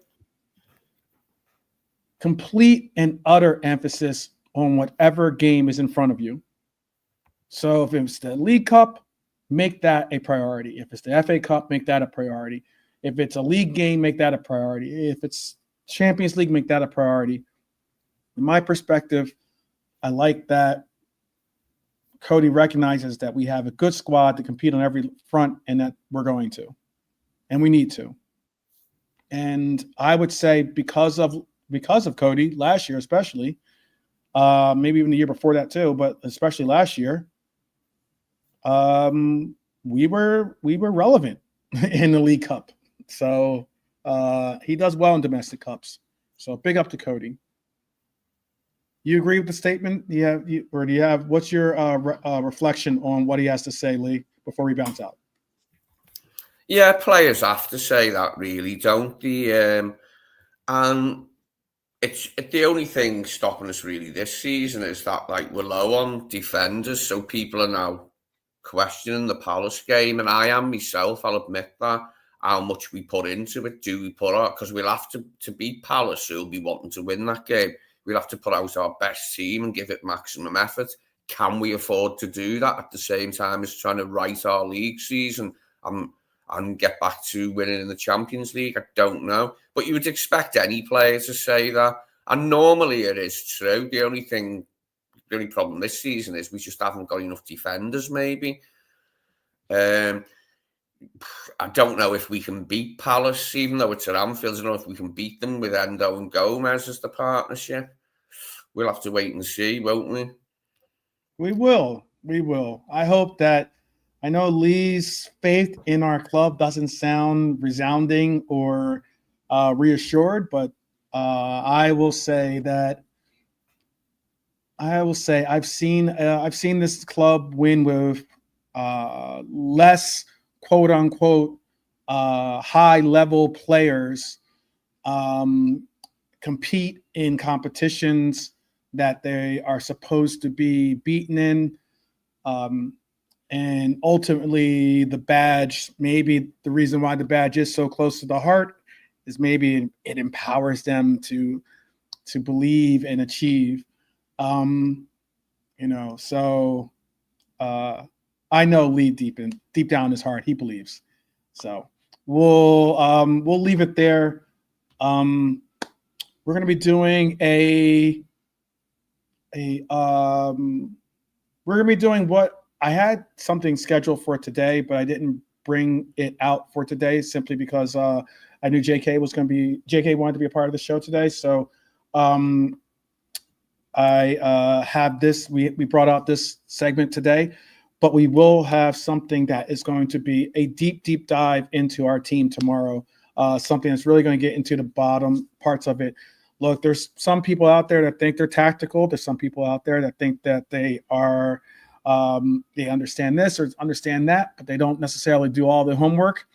complete and utter emphasis on whatever game is in front of you. So if it's the League Cup, make that a priority. If it's the FA Cup, make that a priority. If it's a league game, make that a priority. If it's Champions League, make that a priority. In my perspective, I like that Cody recognizes that we have a good squad to compete on every front and that we're going to, and we need to. And I would say because of Cody last year, especially, maybe even the year before that too, but especially last year, we were relevant in the League Cup. So he does well in domestic cups. So big up to Cody. You agree with the statement? Do you have what's your reflection on what he has to say, Lee, before we bounce out? Yeah, players have to say that, really, don't they? And it's the only thing stopping us really this season is that we're low on defenders, so people are now questioning the Palace game, and I am myself. I'll admit that. How much we put into it? Do we put out? Because we'll have to beat Palace, who'll be wanting to win that game. We'll have to put out our best team and give it maximum effort. Can we afford to do that at the same time as trying to right our league season and get back to winning in the Champions League? I don't know. But you would expect any player to say that. And normally it is true. The only problem this season is we just haven't got enough defenders, maybe. I don't know if we can beat Palace, even though it's at Anfield. I don't know if we can beat them with Endo and Gomez as the partnership. We'll have to wait and see, won't we? We will. We will. I hope that – I know Lee's faith in our club doesn't sound resounding or reassured, but I will say that I will say I've seen this club win with less quote unquote high level players compete in competitions that they are supposed to be beaten in. And ultimately, the badge, maybe the reason why the badge is so close to the heart is maybe it empowers them to believe and achieve. So I know Lee deep down in his heart, he believes. So we'll leave it there. We're going to be doing we're going to be doing what I had something scheduled for today, but I didn't bring it out for today simply because I knew JK wanted to be a part of the show today. So I have this, we brought out this segment today, but we will have something that is going to be a deep dive into our team tomorrow. Something that's really going to get into the bottom parts of it. Look, there's some people out there that think they're tactical. There's some people out there that think that they are, they understand this or understand that, but they don't necessarily do all the homework.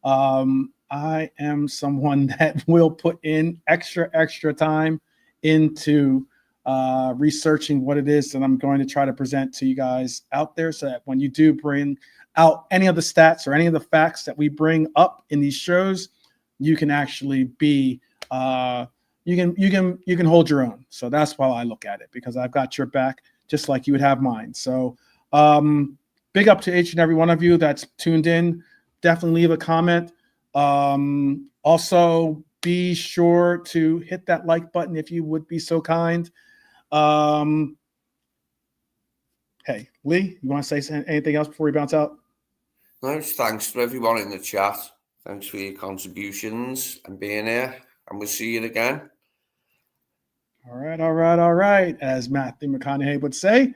I am someone that will put in extra time into researching what it is that I'm going to try to present to you guys out there, so that when you do bring out any of the stats or any of the facts that we bring up in these shows, you can actually be you can hold your own. So that's why I look at it, because I've got your back just like you would have mine. So big up to each and every one of you that's tuned in. Definitely leave a comment. Also, be sure to hit that like button if you would be so kind. Hey, Lee, you want to say anything else before we bounce out? No, thanks to everyone in the chat. Thanks for your contributions and being here. And we'll see you again. All right. As Matthew McConaughey would say,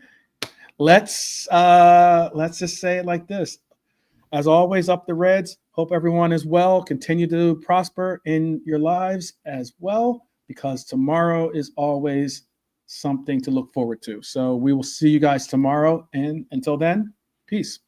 let's just say it like this. As always, up the Reds. Hope everyone is well. Continue to prosper in your lives as well, because tomorrow is always something to look forward to. So we will see you guys tomorrow. And until then, peace.